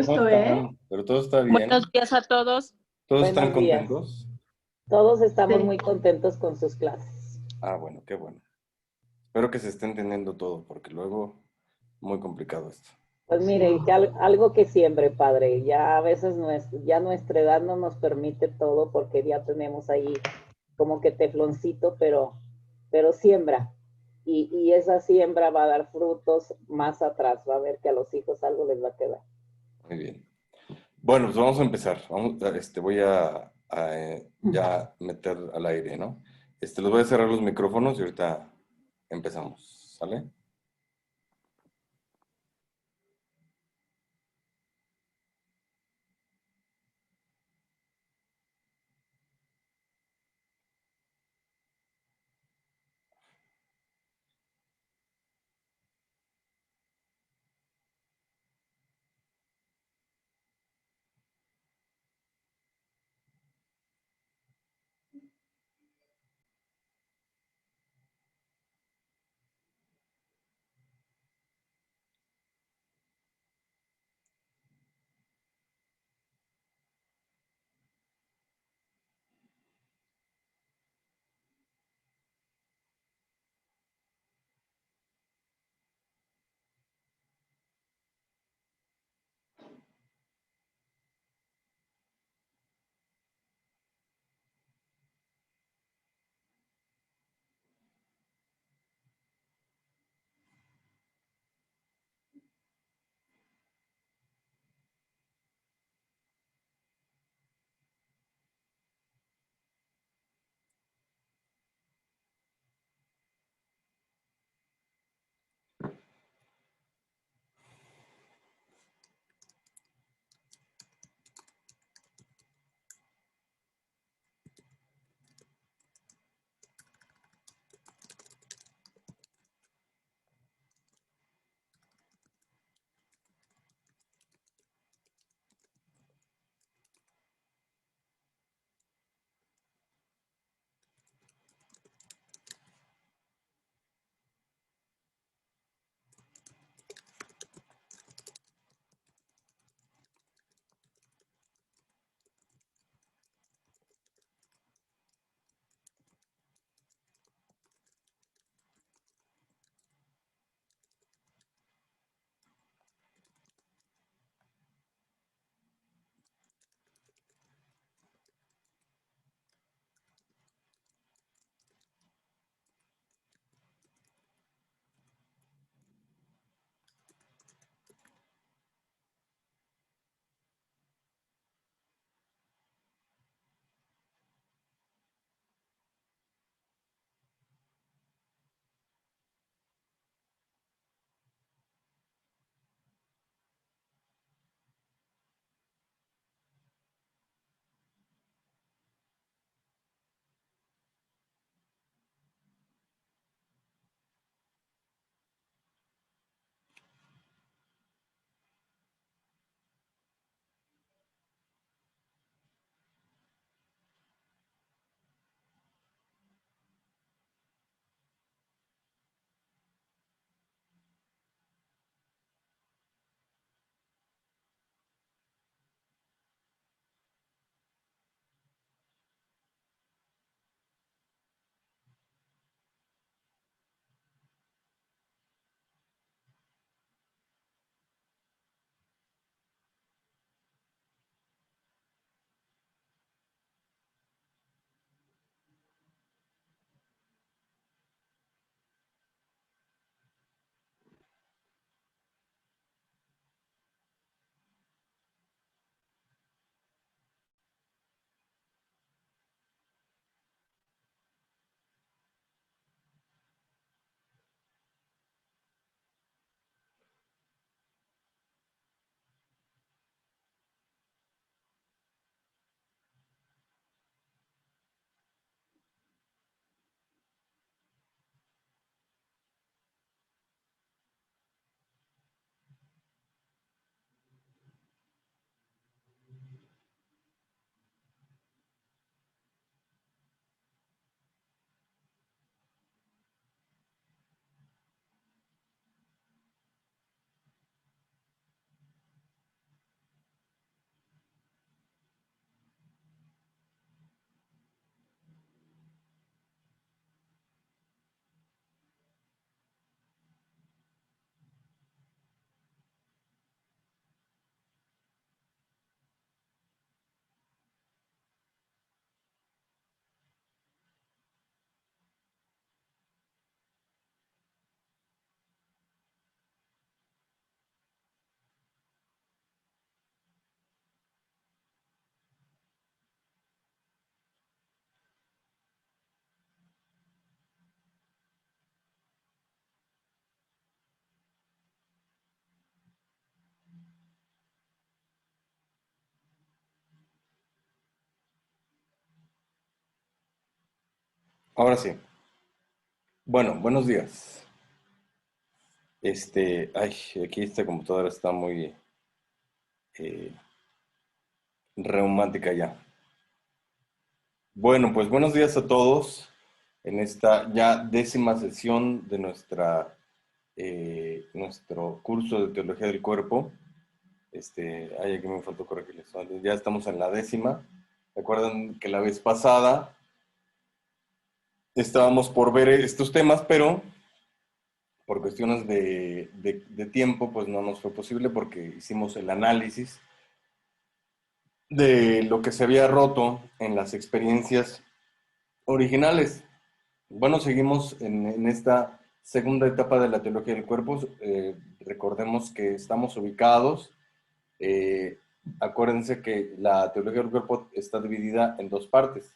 ¿Cómo gusto, ¿eh? están? ¿Pero todo está bien? Buenos días a todos. ¿Todos están Buenos días. contentos? Todos estamos Sí. muy contentos con sus clases. Ah, bueno, qué bueno. Espero que se esté entendiendo todo, porque luego muy complicado esto. Pues Sí. mire, que algo que siempre, padre, ya a veces ya nuestra edad no nos permite todo porque ya tenemos ahí como que tefloncito, pero siembra. Y esa siembra va a dar frutos más atrás, va a ver que a los hijos algo les va a quedar. Muy bien. Bueno, pues vamos a empezar. Voy a ya meter al aire, ¿no? Les voy a cerrar los micrófonos y ahorita empezamos, ¿sale? Ahora sí. Bueno, buenos días. Ay, aquí esta computadora está muy eh, reumática ya. Bueno, pues buenos días a todos en esta ya 10ª sesión de nuestro curso de Teología del Cuerpo. Ay, aquí me faltó corregirles. Ya estamos en la 10ª. Recuerdan que la vez pasada estábamos por ver estos temas, pero por cuestiones de tiempo, pues no nos fue posible porque hicimos el análisis de lo que se había roto en las experiencias originales. Bueno, seguimos en esta segunda etapa de la teología del cuerpo. Recordemos que estamos ubicados. eh, Acuérdense que la teología del cuerpo está dividida en dos partes.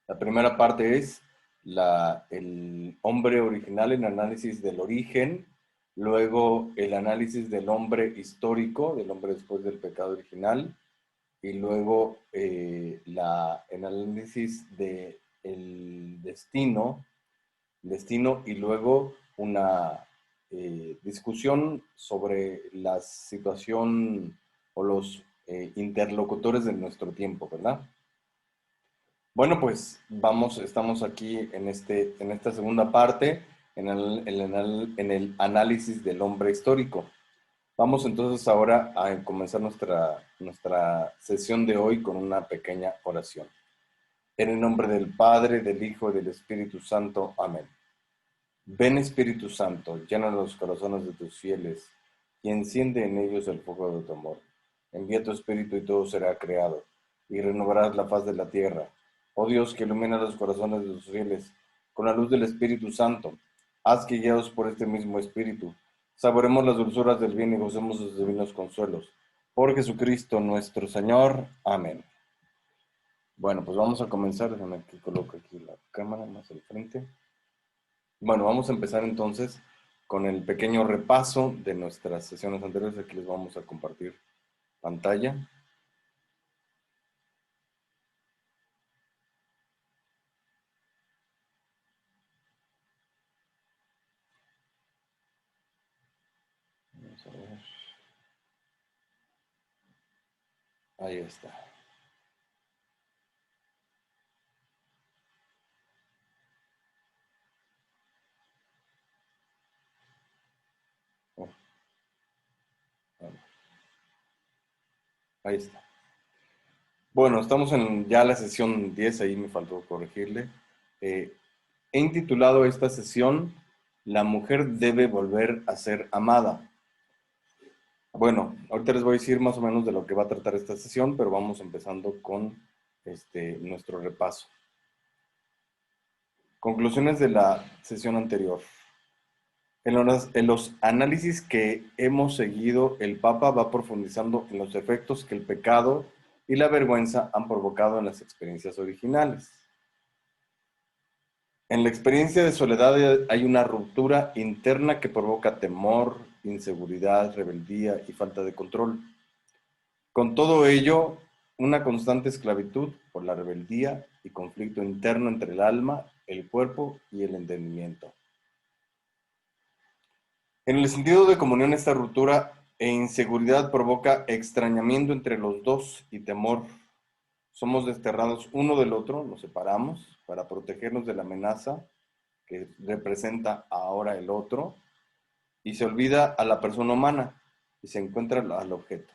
La primera parte es el hombre original, el análisis del origen, luego el análisis del hombre histórico, del hombre después del pecado original, y luego el análisis del destino y luego una discusión sobre la situación o los interlocutores de nuestro tiempo, ¿verdad? Bueno, pues estamos aquí en esta segunda parte, en el análisis del hombre histórico. Vamos entonces ahora a comenzar nuestra sesión de hoy con una pequeña oración. En el nombre del Padre, del Hijo y del Espíritu Santo. Amén. Ven Espíritu Santo, llena los corazones de tus fieles y enciende en ellos el fuego de tu amor. Envía tu Espíritu y todo será creado, y renovarás la faz de la tierra. Oh Dios, que ilumina los corazones de tus fieles con la luz del Espíritu Santo, haz que guiados por este mismo Espíritu, saboremos las dulzuras del bien y gocemos sus divinos consuelos. Por Jesucristo nuestro Señor. Amén. Bueno, pues vamos a comenzar. Déjame que coloque aquí la cámara más al frente. Bueno, vamos a empezar entonces con el pequeño repaso de nuestras sesiones anteriores. Aquí les vamos a compartir pantalla. Vamos a ver. Ahí está. Oh, bueno, ahí está. Bueno, estamos en ya la sesión 10, ahí me faltó corregirle. He intitulado esta sesión La mujer debe volver a ser amada. Bueno, ahorita les voy a decir más o menos de lo que va a tratar esta sesión, pero vamos empezando con nuestro repaso. Conclusiones de la sesión anterior. En los análisis que hemos seguido, el Papa va profundizando en los efectos que el pecado y la vergüenza han provocado en las experiencias originales. En la experiencia de soledad hay una ruptura interna que provoca temor, inseguridad, rebeldía y falta de control. Con todo ello, una constante esclavitud por la rebeldía y conflicto interno entre el alma, el cuerpo y el entendimiento. En el sentido de comunión, esta ruptura e inseguridad provoca extrañamiento entre los dos y temor. Somos desterrados uno del otro, nos separamos para protegernos de la amenaza que representa ahora el otro y se olvida a la persona humana y se encuentra al objeto.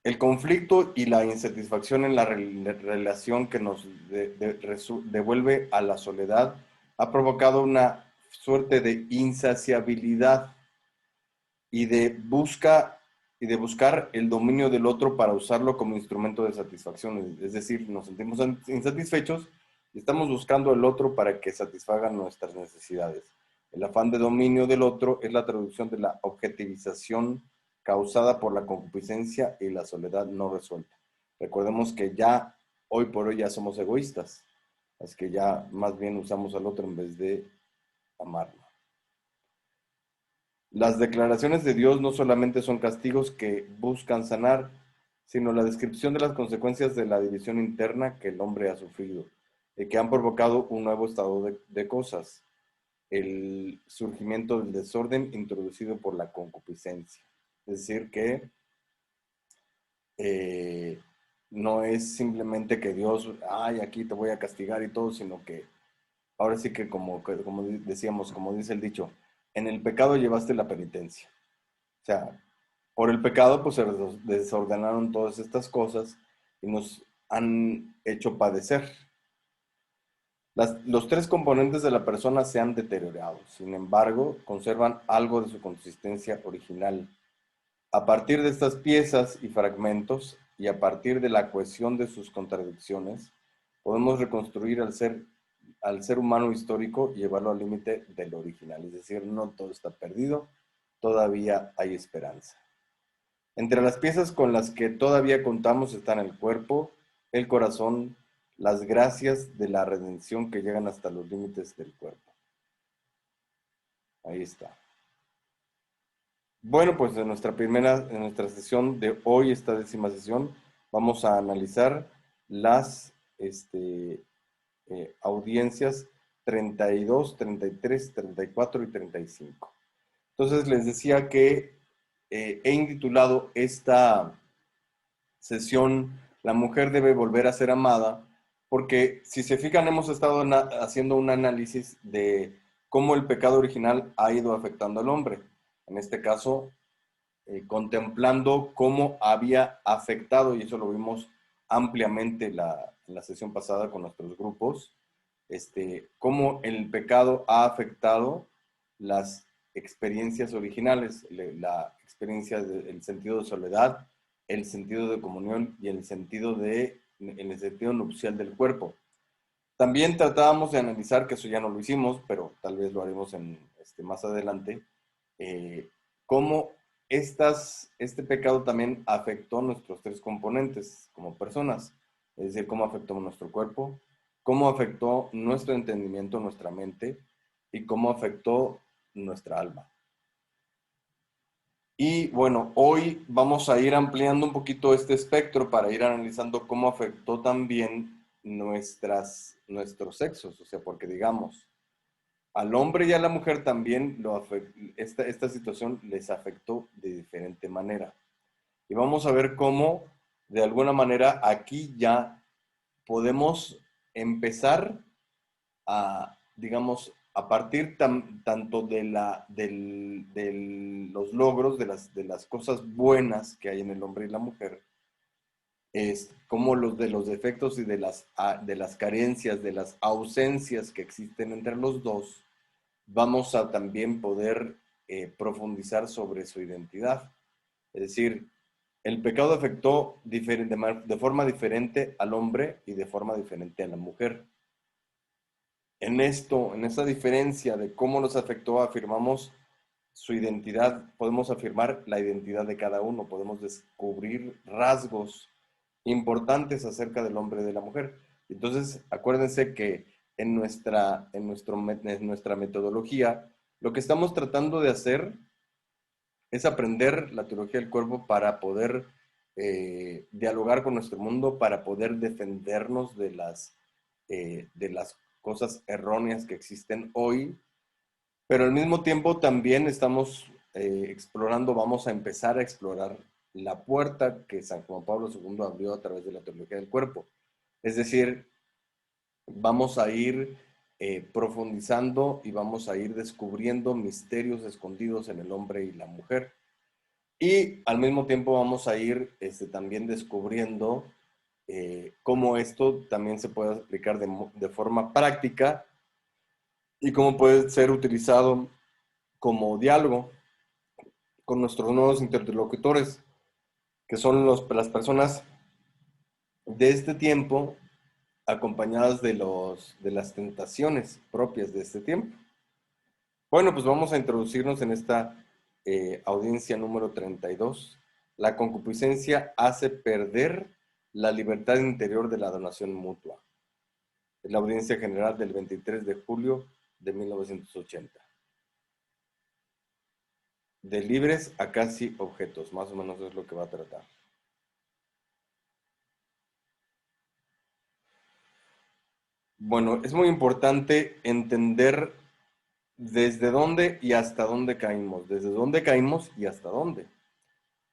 El conflicto y la insatisfacción en la relación que nos devuelve a la soledad ha provocado una suerte de insaciabilidad y de buscar el dominio del otro para usarlo como instrumento de satisfacción. Es decir, nos sentimos insatisfechos y estamos buscando el otro para que satisfaga nuestras necesidades. El afán de dominio del otro es la traducción de la objetivización causada por la concupiscencia y la soledad no resuelta. Recordemos que ya, hoy por hoy, ya somos egoístas. Así que ya más bien usamos al otro en vez de amarlo. Las declaraciones de Dios no solamente son castigos que buscan sanar, sino la descripción de las consecuencias de la división interna que el hombre ha sufrido, y que han provocado un nuevo estado de cosas, el surgimiento del desorden introducido por la concupiscencia. Es decir, que eh, no es simplemente que Dios, ay, aquí te voy a castigar y todo, sino que ahora sí que como decíamos, como dice el dicho, en el pecado llevaste la penitencia. O sea, por el pecado pues se desordenaron todas estas cosas y nos han hecho padecer. Los tres componentes de la persona se han deteriorado, sin embargo, conservan algo de su consistencia original. A partir de estas piezas y fragmentos, y a partir de la cohesión de sus contradicciones, podemos reconstruir al ser humano histórico y llevarlo al límite del original. Es decir, no todo está perdido, todavía hay esperanza. Entre las piezas con las que todavía contamos están el cuerpo, el corazón, las gracias de la redención que llegan hasta los límites del cuerpo. Ahí está. Bueno, pues en nuestra sesión de hoy, esta 10ª sesión, vamos a analizar las audiencias 32, 33, 34 y 35. Entonces les decía que he intitulado esta sesión La mujer debe volver a ser amada, porque si se fijan hemos estado haciendo un análisis de cómo el pecado original ha ido afectando al hombre. En este caso, contemplando cómo había afectado, y eso lo vimos ampliamente la sesión pasada con nuestros grupos, cómo el pecado ha afectado las experiencias originales, la experiencia del sentido de soledad, el sentido de comunión y el sentido nupcial del cuerpo. También tratábamos de analizar, que eso ya no lo hicimos, pero tal vez lo haremos más adelante, cómo este pecado también afectó nuestros tres componentes como personas, es decir, cómo afectó nuestro cuerpo, cómo afectó nuestro entendimiento, nuestra mente, y cómo afectó nuestra alma. Y bueno, hoy vamos a ir ampliando un poquito este espectro para ir analizando cómo afectó también nuestros sexos, o sea, porque digamos, al hombre y a la mujer también esta situación les afectó de diferente manera. Y vamos a ver cómo, de alguna manera, aquí ya podemos empezar a, digamos, a partir tanto de los logros, de las cosas buenas que hay en el hombre y la mujer, es como de los defectos y de las carencias, de las ausencias que existen entre los dos, vamos a también poder profundizar sobre su identidad. Es decir, el pecado afectó de forma diferente al hombre y de forma diferente a la mujer. En esta diferencia de cómo nos afectó, afirmamos su identidad, podemos afirmar la identidad de cada uno, podemos descubrir rasgos importantes acerca del hombre y de la mujer. Entonces, acuérdense que en nuestra metodología, lo que estamos tratando de hacer es aprender la teología del cuerpo para poder dialogar con nuestro mundo, para poder defendernos de las cosas erróneas que existen hoy, pero al mismo tiempo también estamos explorando, vamos a empezar a explorar la puerta que San Juan Pablo II abrió a través de la teología del cuerpo. Es decir, vamos a ir profundizando y vamos a ir descubriendo misterios escondidos en el hombre y la mujer. Y al mismo tiempo vamos a ir también descubriendo cómo esto también se puede aplicar de forma práctica y cómo puede ser utilizado como diálogo con nuestros nuevos interlocutores, que son las personas de este tiempo acompañadas de las tentaciones propias de este tiempo. Bueno, pues vamos a introducirnos en esta audiencia número 32. La concupiscencia hace perder la libertad interior de la donación mutua. Es la audiencia general del 23 de julio de 1980. De libres a casi objetos, más o menos es lo que va a tratar. Bueno, es muy importante entender desde dónde y hasta dónde caímos, desde dónde caímos y hasta dónde.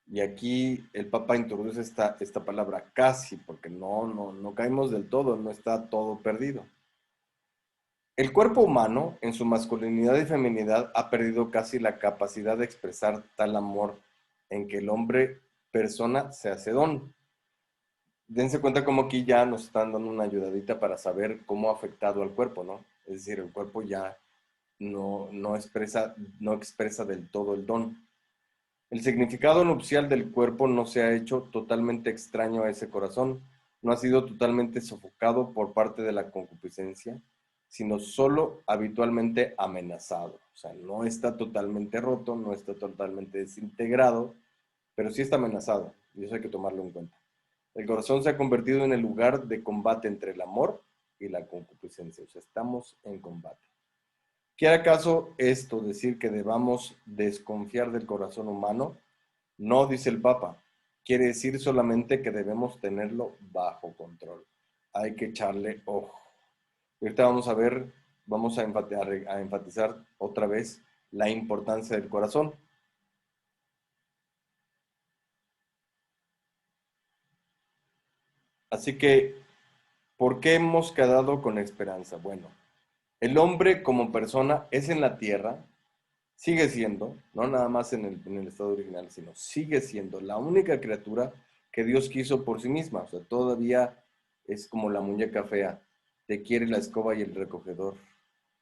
Y aquí el Papa introduce esta palabra casi, porque no caímos del todo, no está todo perdido. El cuerpo humano, en su masculinidad y feminidad, ha perdido casi la capacidad de expresar tal amor en que el hombre persona se hace don. Dense cuenta como aquí ya nos están dando una ayudadita para saber cómo ha afectado al cuerpo, ¿no? Es decir, el cuerpo ya no expresa del todo el don. El significado nupcial del cuerpo no se ha hecho totalmente extraño a ese corazón, no ha sido totalmente sofocado por parte de la concupiscencia, sino solo habitualmente amenazado. O sea, no está totalmente roto, no está totalmente desintegrado, pero sí está amenazado, y eso hay que tomarlo en cuenta. El corazón se ha convertido en el lugar de combate entre el amor y la concupiscencia, o sea, estamos en combate. ¿Quiere acaso esto decir que debamos desconfiar del corazón humano? No, dice el Papa. Quiere decir solamente que debemos tenerlo bajo control. Hay que echarle ojo. Y ahorita vamos a ver, vamos a enfatizar otra vez la importancia del corazón. Así que, ¿por qué hemos quedado con esperanza? Bueno, el hombre como persona es en la tierra, sigue siendo, no nada más en el estado original, sino sigue siendo la única criatura que Dios quiso por sí misma. O sea, todavía es como la muñeca fea. Te quiere la escoba y el recogedor,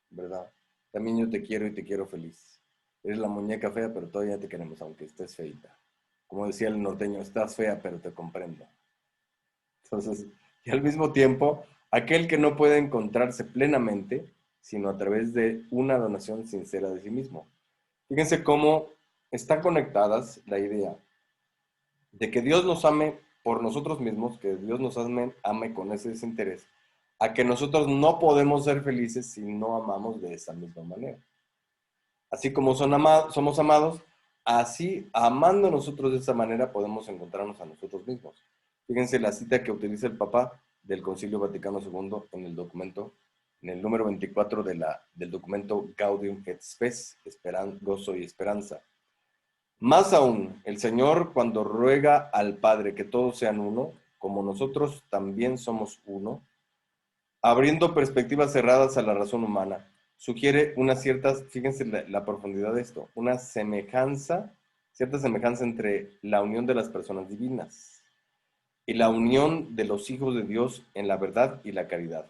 ¿verdad? También yo te quiero y te quiero feliz. Eres la muñeca fea, pero todavía te queremos, aunque estés feita. Como decía el norteño, estás fea, pero te comprendo. Entonces, y al mismo tiempo, aquel que no puede encontrarse plenamente, sino a través de una donación sincera de sí mismo. Fíjense cómo están conectadas la idea de que Dios nos ame por nosotros mismos, que Dios nos ame con ese desinterés, a que nosotros no podemos ser felices si no amamos de esa misma manera. Así como somos amados, así amando nosotros de esa manera podemos encontrarnos a nosotros mismos. Fíjense la cita que utiliza el Papa del Concilio Vaticano II en el documento, en el número 24 del documento Gaudium et Spes, Gozo y Esperanza. Más aún, el Señor cuando ruega al Padre que todos sean uno, como nosotros también somos uno, abriendo perspectivas cerradas a la razón humana, sugiere una cierta, fíjense la profundidad de esto, una semejanza, cierta semejanza entre la unión de las personas divinas y la unión de los hijos de Dios en la verdad y la caridad.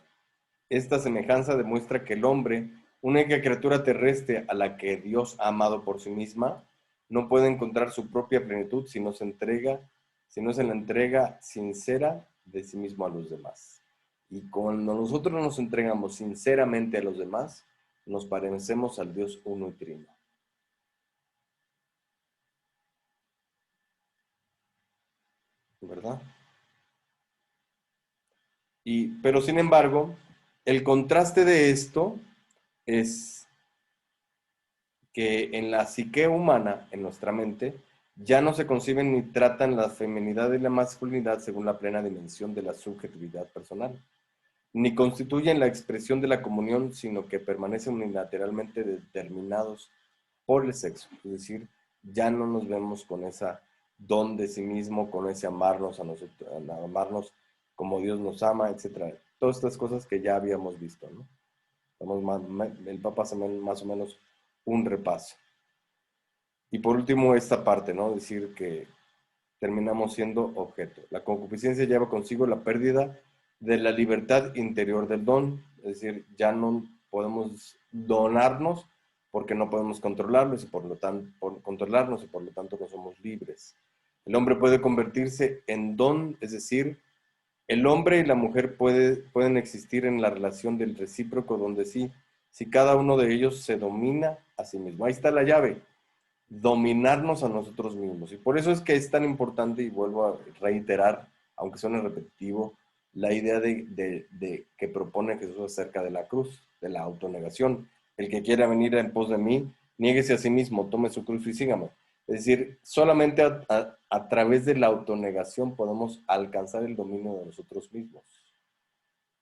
Esta semejanza demuestra que el hombre, única criatura terrestre a la que Dios ha amado por sí misma, no puede encontrar su propia plenitud si no se la entrega sincera de sí mismo a los demás. Y cuando nosotros nos entregamos sinceramente a los demás, nos parecemos al Dios uno y trino. ¿Verdad? Pero sin embargo, el contraste de esto es que en la psique humana, en nuestra mente, ya no se conciben ni tratan la feminidad y la masculinidad según la plena dimensión de la subjetividad personal, ni constituyen la expresión de la comunión, sino que permanecen unilateralmente determinados por el sexo. Es decir, ya no nos vemos con esa don de sí mismo, con ese amarnos a nosotros, amarnos como Dios nos ama, etcétera. Todas estas cosas que ya habíamos visto, ¿no? El Papa hace más o menos un repaso. Y por último, esta parte, ¿no? Decir que terminamos siendo objeto. La concupiscencia lleva consigo la pérdida de la libertad interior del don, es decir, ya no podemos donarnos porque no podemos controlarnos y controlarnos y por lo tanto no somos libres. El hombre puede convertirse en don, es decir, el hombre y la mujer pueden existir en la relación del recíproco donde sí, si cada uno de ellos se domina a sí mismo. Ahí está la llave, dominarnos a nosotros mismos. Y por eso es que es tan importante, y vuelvo a reiterar, aunque suene repetitivo, la idea de que propone Jesús acerca de la cruz, de la autonegación. El que quiera venir en pos de mí, niéguese a sí mismo, tome su cruz y sígame. Es decir, solamente a través de la autonegación podemos alcanzar el dominio de nosotros mismos.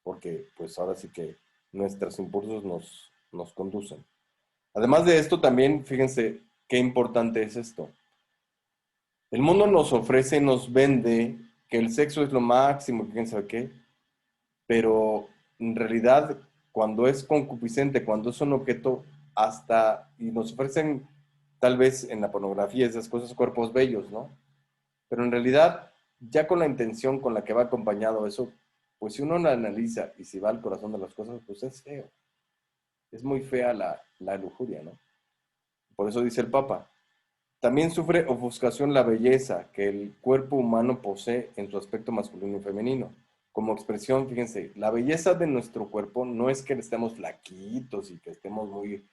porque pues ahora sí que nuestros impulsos nos conducen. Además de esto, también fíjense qué importante es esto. El mundo nos ofrece, nos vende que el sexo es lo máximo, que quién sabe qué, pero en realidad cuando es concupiscente, cuando es un objeto hasta, y nos ofrecen tal vez en la pornografía esas cosas, cuerpos bellos, ¿no? Pero en realidad, ya con la intención con la que va acompañado eso, pues si uno lo analiza y si va al corazón de las cosas, pues es feo. Es muy fea la lujuria, ¿no? Por eso dice el Papa, también sufre ofuscación la belleza que el cuerpo humano posee en su aspecto masculino y femenino. Como expresión, fíjense, la belleza de nuestro cuerpo no es que estemos flaquitos y que estemos muy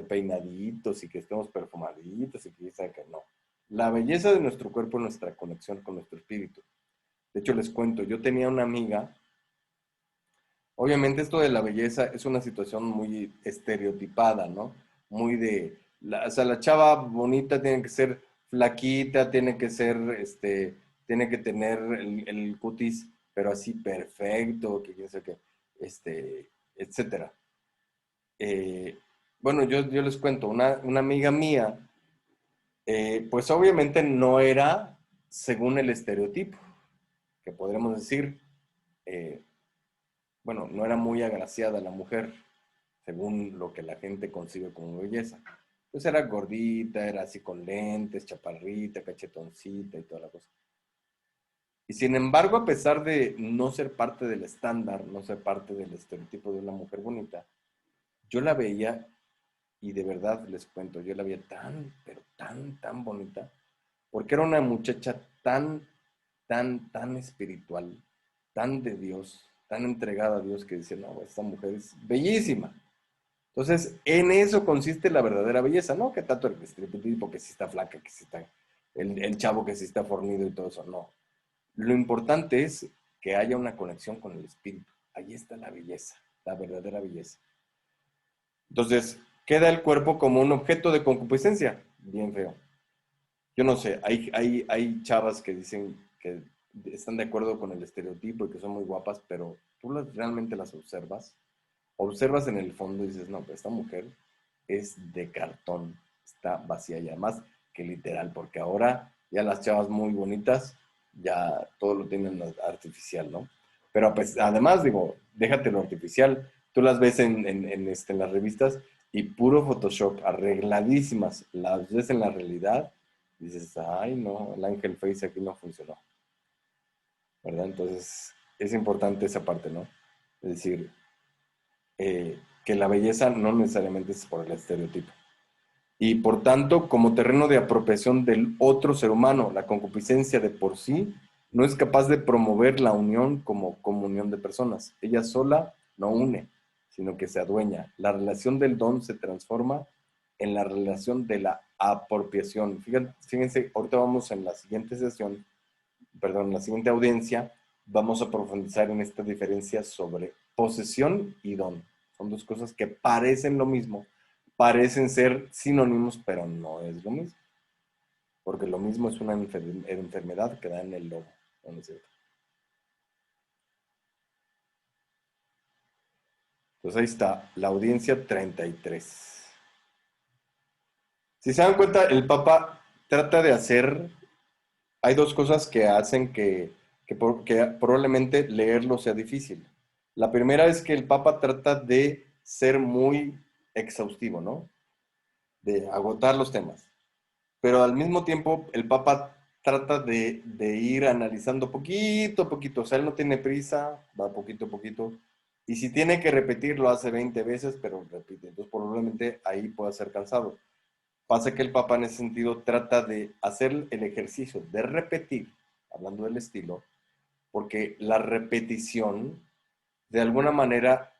peinaditos y que estemos perfumaditos y que dicen que no. La belleza de nuestro cuerpo es nuestra conexión con nuestro espíritu. De hecho, les cuento, yo tenía una amiga, obviamente esto de la belleza es una situación muy estereotipada, ¿no? Muy de, o sea, la chava bonita tiene que ser flaquita, tiene que ser, tiene que tener el cutis, pero así perfecto, que quién sabe qué, etcétera. Eh, bueno, yo les cuento, una amiga mía, pues obviamente no era según el estereotipo, que podremos decir, eh, bueno, no era muy agraciada la mujer, según lo que la gente concibe como belleza. Pues era gordita, era así con lentes, chaparrita, cachetoncita y toda la cosa. Y sin embargo, a pesar de no ser parte del estándar, no ser parte del estereotipo de una mujer bonita, yo la veía y de verdad les cuento, yo la veía tan, pero tan, tan bonita, porque era una muchacha tan, tan, tan espiritual, tan de Dios, tan entregada a Dios que decía, no, esta mujer es bellísima. Entonces, en eso consiste la verdadera belleza, no que tanto el estereotipo que si está flaca, que si está el chavo que si está fornido y todo eso, no. Lo importante es que haya una conexión con el espíritu. Ahí está la belleza, la verdadera belleza. Entonces, queda el cuerpo como un objeto de concupiscencia. Bien feo. Yo no sé, hay chavas que dicen que están de acuerdo con el estereotipo y que son muy guapas, pero tú realmente las observas. Observas en el fondo y dices, no, pues esta mujer es de cartón, está vacía y además que literal, porque ahora ya las chavas muy bonitas ya todo lo tienen artificial, ¿no? Pero pues, además, digo, déjate lo artificial, tú las ves en las revistas y puro Photoshop, arregladísimas, las ves en la realidad, dices, ay, no, el Ángel Face aquí no funcionó, ¿verdad? Entonces, es importante esa parte, ¿no? Es decir, que la belleza no necesariamente es por el estereotipo. Y por tanto, como terreno de apropiación del otro ser humano, la concupiscencia de por sí no es capaz de promover la unión como comunión de personas. Ella sola no une, sino que se adueña. La relación del don se transforma en la relación de la apropiación. Fíjense, ahorita vamos en la siguiente sesión, perdón, en la siguiente audiencia, vamos a profundizar en esta diferencia sobre posesión y don. Son dos cosas que parecen lo mismo, parecen ser sinónimos, pero no es lo mismo. Porque lo mismo es una enfermedad que da en el lobo, ¿no es cierto? Entonces ahí está, la audiencia 33. Si se dan cuenta, el Papa trata de hacer, hay dos cosas que hacen que probablemente leerlo sea difícil. La primera es que el Papa trata de ser muy exhaustivo, ¿no? De agotar los temas. Pero al mismo tiempo el Papa trata de ir analizando poquito a poquito. O sea, él no tiene prisa, va poquito a poquito. Y si tiene que repetir, lo hace 20 veces, pero repite. Entonces, probablemente ahí pueda ser cansado. Pasa que el Papa en ese sentido trata de hacer el ejercicio de repetir, hablando del estilo, porque la repetición, de alguna manera,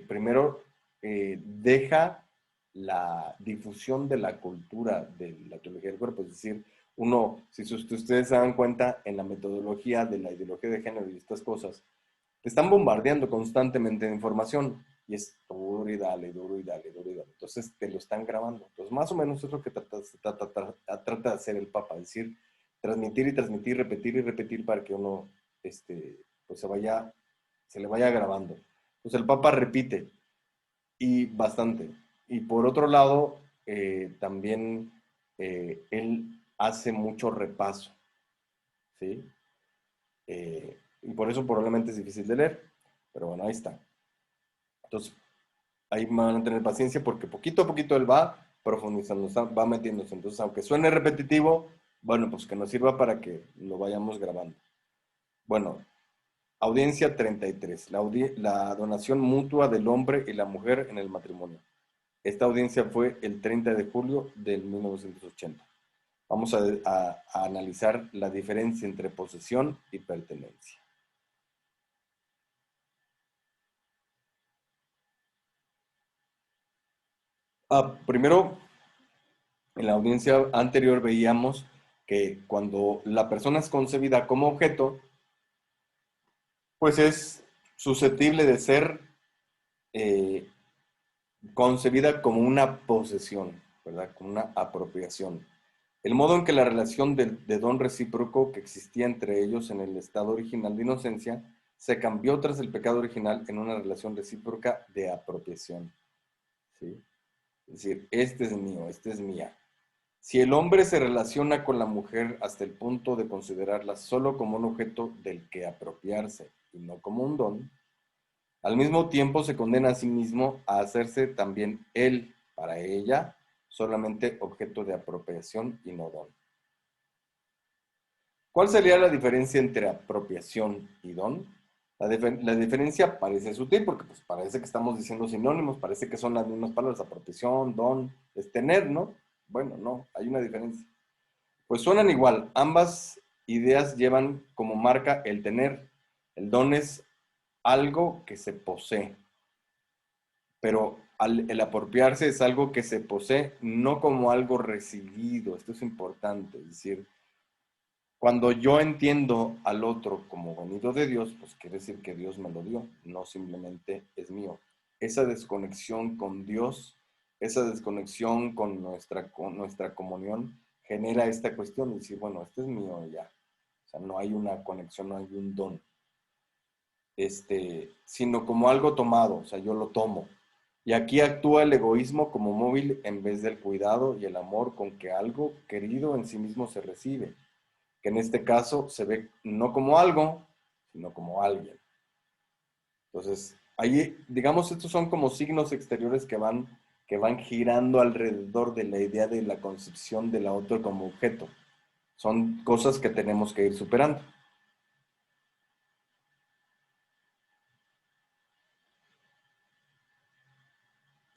primero deja la difusión de la cultura de la teología del cuerpo. Es decir, uno, si ustedes se dan cuenta, en la metodología de la ideología de género y estas cosas, te están bombardeando constantemente de información y es duro y dale, duro y dale, duro y dale. Entonces te lo están grabando. Entonces más o menos es lo que trata de hacer el Papa, es decir, transmitir y transmitir, repetir y repetir para que uno pues se vaya se le vaya grabando. Pues el Papa repite, y bastante. Y por otro lado, también él hace mucho repaso, ¿sí? Y por eso probablemente es difícil de leer, pero bueno, ahí está. Entonces, ahí van a tener paciencia porque poquito a poquito él va profundizando, va metiéndose. Entonces, aunque suene repetitivo, bueno, pues que nos sirva para que lo vayamos grabando. Bueno, audiencia 33, la donación mutua del hombre y la mujer en el matrimonio. Esta audiencia fue el 30 de julio del 1980. Vamos a analizar la diferencia entre posesión y pertenencia. Primero, en la audiencia anterior veíamos que cuando la persona es concebida como objeto, pues es susceptible de ser eh, concebida como una posesión, ¿verdad? Como una apropiación. El modo en que la relación de don recíproco que existía entre ellos en el estado original de inocencia se cambió tras el pecado original en una relación recíproca de apropiación. ¿Sí? Es decir, este es mío, este es mía. Si el hombre se relaciona con la mujer hasta el punto de considerarla solo como un objeto del que apropiarse y no como un don, al mismo tiempo se condena a sí mismo a hacerse también él, para ella, solamente objeto de apropiación y no don. ¿Cuál sería la diferencia entre apropiación y don? La diferencia parece sutil porque pues, parece que estamos diciendo sinónimos, parece que son las mismas palabras, apropiación, don, es tener, ¿no? Bueno, no, hay una diferencia. Pues suenan igual, ambas ideas llevan como marca el tener. El don es algo que se posee, pero el apropiarse es algo que se posee no como algo recibido. Esto es importante, es decir, cuando yo entiendo al otro como venido de Dios, pues quiere decir que Dios me lo dio, no simplemente es mío. Esa desconexión con Dios, esa desconexión con nuestra comunión, genera esta cuestión de decir, bueno, este es mío ya. O sea, no hay una conexión, no hay un don. Sino como algo tomado, o sea, yo lo tomo. Y aquí actúa el egoísmo como móvil en vez del cuidado y el amor con que algo querido en sí mismo se recibe, que en este caso se ve no como algo, sino como alguien. Entonces, ahí, digamos, estos son como signos exteriores que van girando alrededor de la idea de la concepción de la otra como objeto. Son cosas que tenemos que ir superando.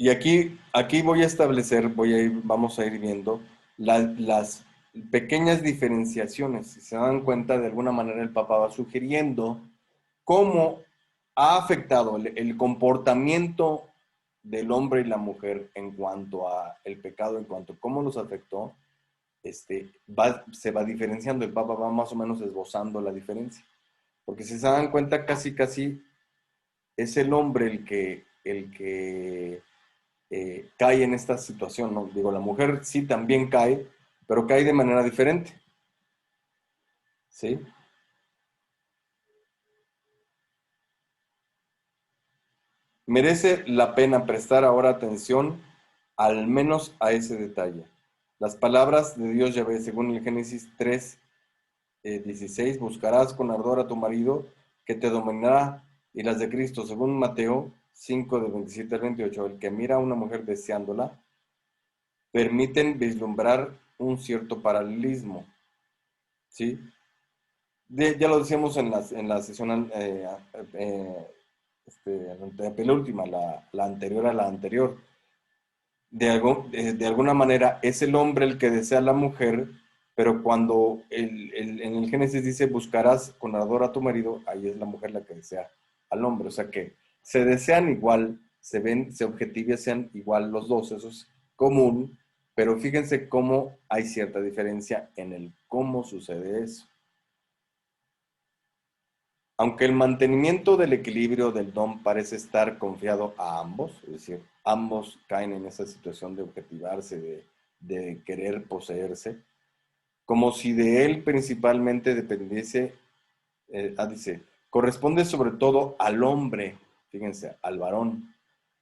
Y aquí voy a establecer, vamos a ir viendo las pequeñas diferenciaciones. Si se dan cuenta, de alguna manera el Papa va sugiriendo cómo ha afectado el comportamiento del hombre y la mujer en cuanto a el pecado, en cuanto a cómo los afectó, se va diferenciando. El Papa va más o menos esbozando la diferencia. Porque si se dan cuenta, casi, casi es el hombre el que cae en esta situación, ¿no? Digo, la mujer sí también cae, pero cae de manera diferente, ¿sí? Merece la pena prestar ahora atención al menos a ese detalle. Las palabras de Dios Yahvé, según el Génesis 3, 16, buscarás con ardor a tu marido que te dominará, y las de Cristo, según Mateo 5, de 27 al 28, el que mira a una mujer deseándola, permiten vislumbrar un cierto paralelismo, ¿sí? Ya lo decíamos en la sesión la penúltima, la anterior a la anterior. De alguna manera es el hombre el que desea a la mujer, pero cuando en el Génesis dice buscarás con ardor a tu marido, ahí es la mujer la que desea al hombre. O sea que se desean igual, se objetivizan igual los dos, eso es común, pero fíjense cómo hay cierta diferencia en el cómo sucede eso. Aunque el mantenimiento del equilibrio del don parece estar confiado a ambos, es decir, ambos caen en esa situación de objetivarse, de querer poseerse, como si de él principalmente dependiese, dice, Corresponde sobre todo al hombre, fíjense, al varón,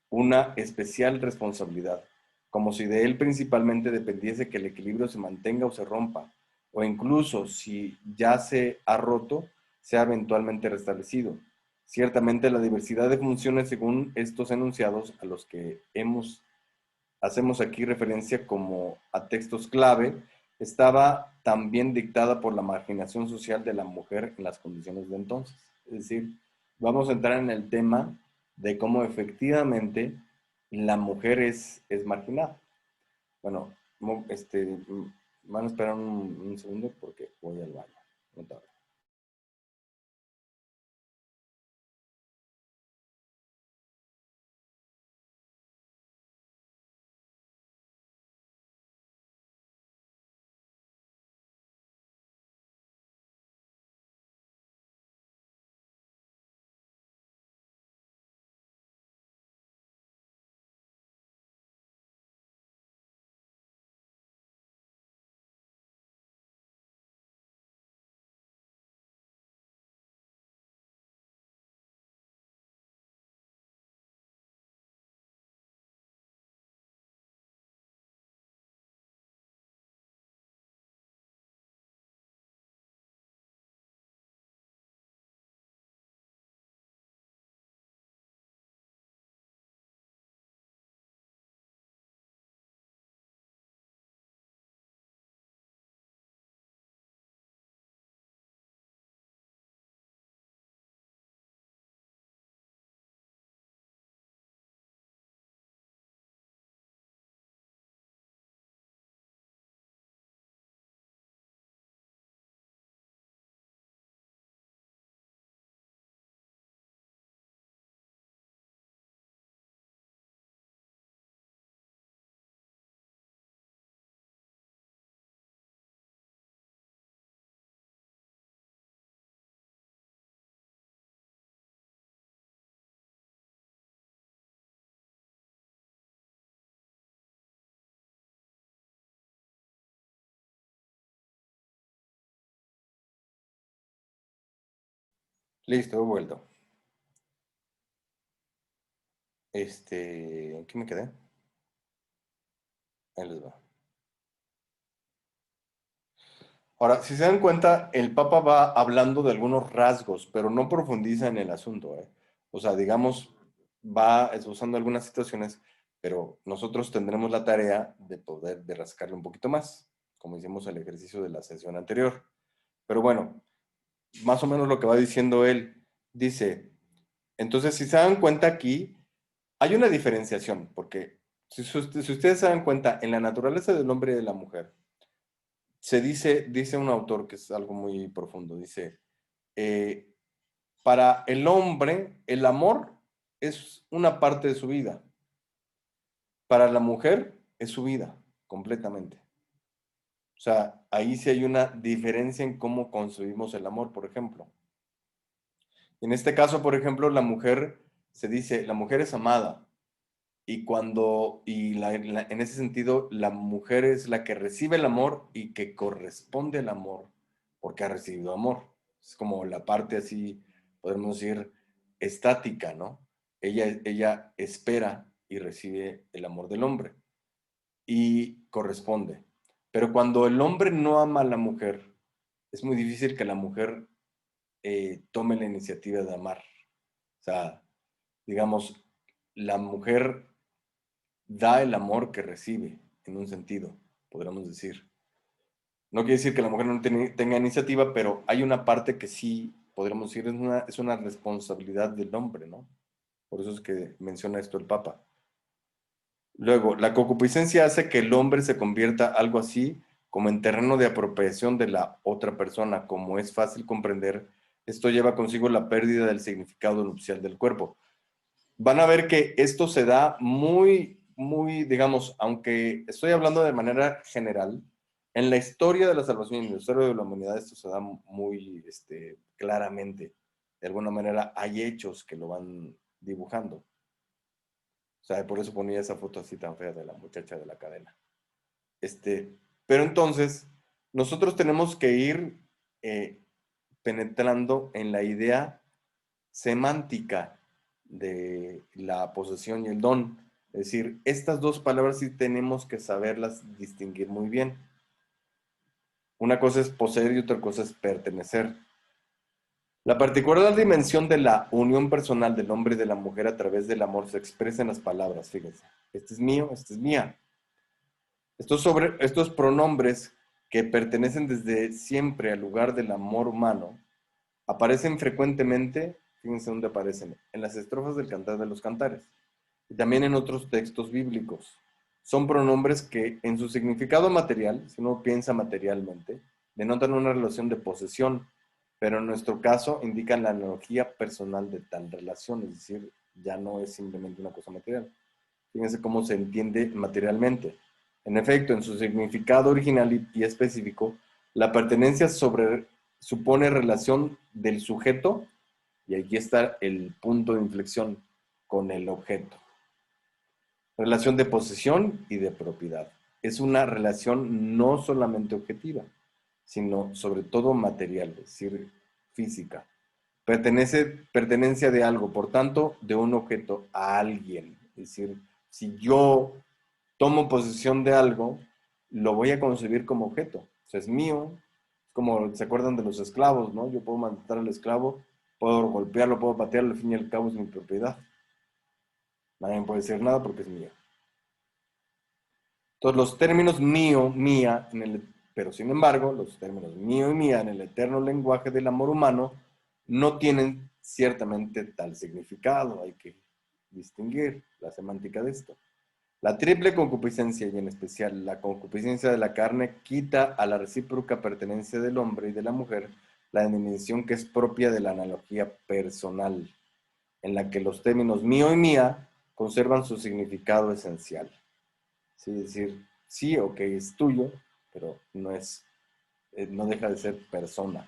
una especial responsabilidad, como si de él principalmente dependiese que el equilibrio se mantenga o se rompa, o incluso si ya se ha roto, sea eventualmente restablecido. Ciertamente la diversidad de funciones según estos enunciados a los que hacemos aquí referencia como a textos clave, estaba también dictada por la marginación social de la mujer en las condiciones de entonces. Es decir, vamos a entrar en el tema de cómo efectivamente la mujer es marginada. Bueno, van a esperar un segundo porque voy al baño. No tardo. Listo, he vuelto. ¿En qué me quedé? Ahí les va. Ahora, si se dan cuenta, el Papa va hablando de algunos rasgos, pero no profundiza en el asunto, ¿eh? O sea, digamos, va esbozando algunas situaciones, pero nosotros tendremos la tarea de poder de rascarle un poquito más, como hicimos el ejercicio de la sesión anterior. Pero bueno, más o menos lo que va diciendo él, dice, entonces, si se dan cuenta aquí, hay una diferenciación, porque si ustedes se dan cuenta, en la naturaleza del hombre y de la mujer, dice un autor que es algo muy profundo, dice, eh, para el hombre el amor es una parte de su vida, para la mujer es su vida, completamente. O sea, ahí sí hay una diferencia en cómo concebimos el amor, por ejemplo. En este caso, por ejemplo, la mujer, se dice, la mujer es amada, en ese sentido, la mujer es la que recibe el amor y que corresponde al amor porque ha recibido amor. Es como la parte así, podemos decir, estática, ¿no? Ella espera y recibe el amor del hombre y corresponde. Pero cuando el hombre no ama a la mujer, es muy difícil que la mujer tome la iniciativa de amar. O sea, digamos, la mujer da el amor que recibe, en un sentido, podríamos decir. No quiere decir que la mujer no tenga iniciativa, pero hay una parte que sí, podríamos decir, es una responsabilidad del hombre, ¿no? Por eso es que menciona esto el Papa. Luego, la concupiscencia hace que el hombre se convierta algo así como en terreno de apropiación de la otra persona. Como es fácil comprender, esto lleva consigo la pérdida del significado nupcial del cuerpo. Van a ver que esto se da muy, digamos, aunque estoy hablando de manera general, en la historia de la salvación y en la historia de la humanidad esto se da muy claramente. De alguna manera hay hechos que lo van dibujando. O sea, por eso ponía esa foto así tan fea de la muchacha de la cadena. Pero entonces, nosotros tenemos que ir penetrando en la idea semántica de la posesión y el don. Es decir, estas dos palabras sí tenemos que saberlas distinguir muy bien. Una cosa es poseer y otra cosa es pertenecer. La particular dimensión de la unión personal del hombre y de la mujer a través del amor se expresa en las palabras, fíjense. Este es mío, este es mía. Estos pronombres que pertenecen desde siempre al lugar del amor humano aparecen frecuentemente, fíjense dónde aparecen, en las estrofas del Cantar de los Cantares y también en otros textos bíblicos. Son pronombres que en su significado material, si uno piensa materialmente, denotan una relación de posesión, pero en nuestro caso indican la analogía personal de tal relación, es decir, ya no es simplemente una cosa material. Fíjense cómo se entiende materialmente. En efecto, en su significado original y específico, la pertenencia supone relación del sujeto, y aquí está el punto de inflexión, con el objeto. Relación de posesión y de propiedad. Es una relación no solamente objetiva, sino sobre todo material, es decir, física. Pertenencia de algo, por tanto, de un objeto a alguien. Es decir, si yo tomo posesión de algo, lo voy a concebir como objeto. O sea, es mío. Es como, ¿se acuerdan de los esclavos, no? Yo puedo matar al esclavo, puedo golpearlo, puedo patearlo, al fin y al cabo es mi propiedad. Nadie puede decir nada porque es mío. Entonces, los términos mío, mía, pero sin embargo, los términos mío y mía en el eterno lenguaje del amor humano no tienen ciertamente tal significado. Hay que distinguir la semántica de esto. La triple concupiscencia, y en especial la concupiscencia de la carne, quita a la recíproca pertenencia del hombre y de la mujer la dimensión que es propia de la analogía personal, en la que los términos mío y mía conservan su significado esencial. ¿Sí? Es decir, sí, ok, es tuyo, pero no deja de ser persona.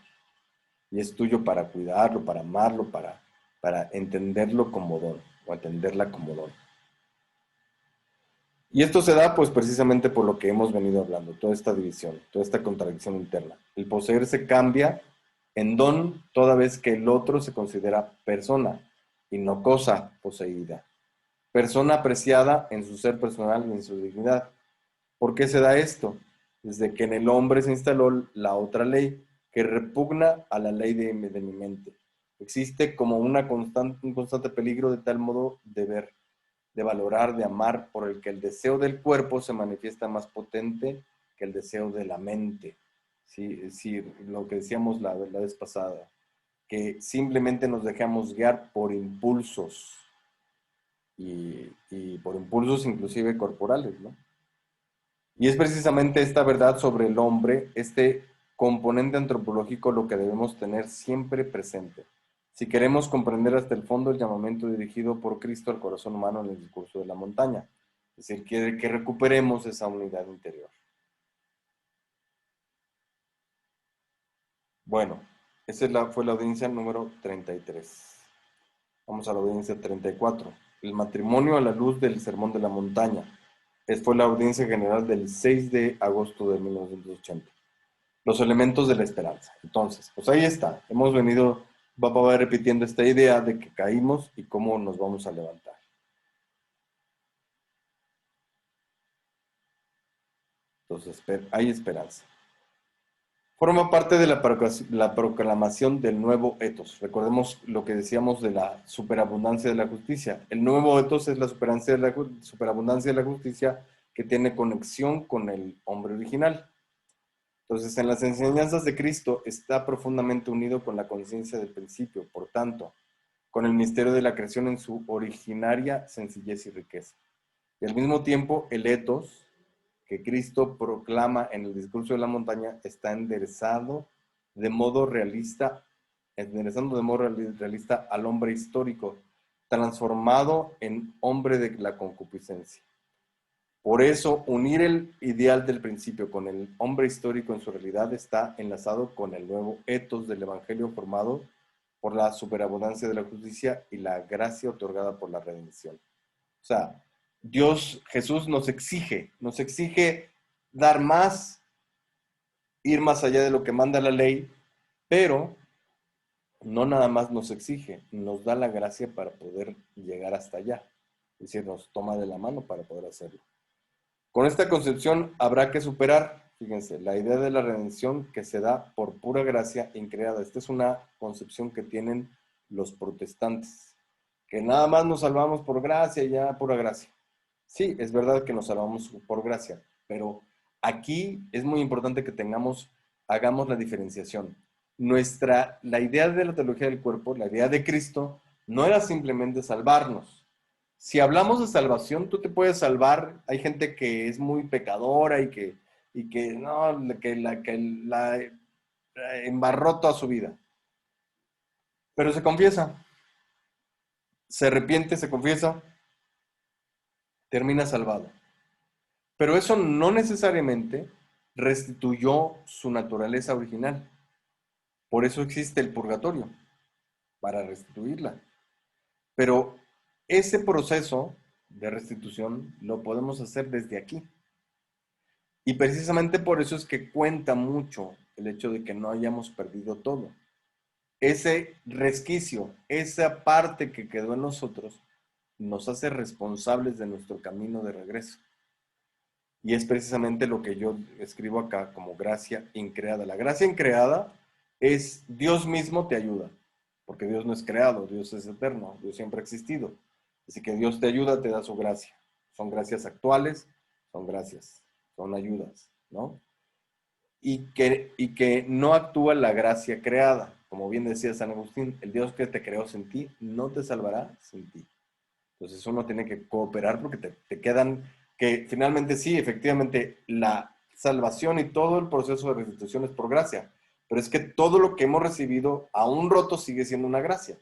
Y es tuyo para cuidarlo, para amarlo, para entenderlo como don, o entenderla como don. Y esto se da pues precisamente por lo que hemos venido hablando, toda esta división, toda esta contradicción interna. El poseer se cambia en don toda vez que el otro se considera persona y no cosa poseída. Persona apreciada en su ser personal y en su dignidad. ¿Por qué se da esto? Desde que en el hombre se instaló la otra ley que repugna a la ley de mi mente. Existe como un constante peligro de tal modo de ver, de valorar, de amar, por el que el deseo del cuerpo se manifiesta más potente que el deseo de la mente. ¿Sí? Es decir, lo que decíamos la vez pasada, que simplemente nos dejamos guiar por impulsos y por impulsos inclusive corporales, ¿no? Y es precisamente esta verdad sobre el hombre, este componente antropológico, lo que debemos tener siempre presente. Si queremos comprender hasta el fondo el llamamiento dirigido por Cristo al corazón humano en el discurso de la montaña. Es decir, que recuperemos esa unidad interior. Bueno, fue la audiencia número 33. Vamos a la audiencia 34. El matrimonio a la luz del Sermón de la Montaña. Fue la audiencia general del 6 de agosto de 1980. Los elementos de la esperanza. Entonces, pues ahí está. Hemos venido, va repitiendo esta idea de que caímos y cómo nos vamos a levantar. Entonces, hay esperanza. Forma parte de la proclamación del nuevo etos. Recordemos lo que decíamos de la superabundancia de la justicia. El nuevo etos es la superabundancia de la justicia que tiene conexión con el hombre original. Entonces, en las enseñanzas de Cristo está profundamente unido con la conciencia del principio, por tanto, con el misterio de la creación en su originaria sencillez y riqueza. Y al mismo tiempo, el etos que Cristo proclama en el discurso de la montaña está enderezando de modo realista al hombre histórico, transformado en hombre de la concupiscencia. Por eso, unir el ideal del principio con el hombre histórico en su realidad está enlazado con el nuevo etos del Evangelio formado por la superabundancia de la justicia y la gracia otorgada por la redención. O sea, Jesús nos exige dar más, ir más allá de lo que manda la ley, pero no nada más nos exige, nos da la gracia para poder llegar hasta allá. Es decir, nos toma de la mano para poder hacerlo. Con esta concepción habrá que superar, fíjense, la idea de la redención que se da por pura gracia increada. Esta es una concepción que tienen los protestantes, que nada más nos salvamos por gracia y ya pura gracia. Sí, es verdad que nos salvamos por gracia, pero aquí es muy importante que hagamos la diferenciación. La idea de la teología del cuerpo, la idea de Cristo, no era simplemente salvarnos. Si hablamos de salvación, tú te puedes salvar. Hay gente que es muy pecadora y que no, que la embarró toda su vida. Pero se confiesa, se arrepiente, se confiesa, termina salvado. Pero eso no necesariamente restituyó su naturaleza original. Por eso existe el purgatorio, para restituirla. Pero ese proceso de restitución lo podemos hacer desde aquí. Y precisamente por eso es que cuenta mucho el hecho de que no hayamos perdido todo. Ese resquicio, esa parte que quedó en nosotros, nos hace responsables de nuestro camino de regreso. Y es precisamente lo que yo escribo acá como gracia increada. La gracia increada es Dios mismo te ayuda, porque Dios no es creado, Dios es eterno, Dios siempre ha existido. Así que Dios te ayuda, te da su gracia. Son gracias actuales, son gracias, son ayudas, ¿no? Y que no actúa la gracia creada. Como bien decía San Agustín, el Dios que te creó sin ti no te salvará sin ti. Entonces uno tiene que cooperar porque te quedan, que finalmente sí, efectivamente, la salvación y todo el proceso de restitución es por gracia, pero es que todo lo que hemos recibido, aún roto, sigue siendo una gracia.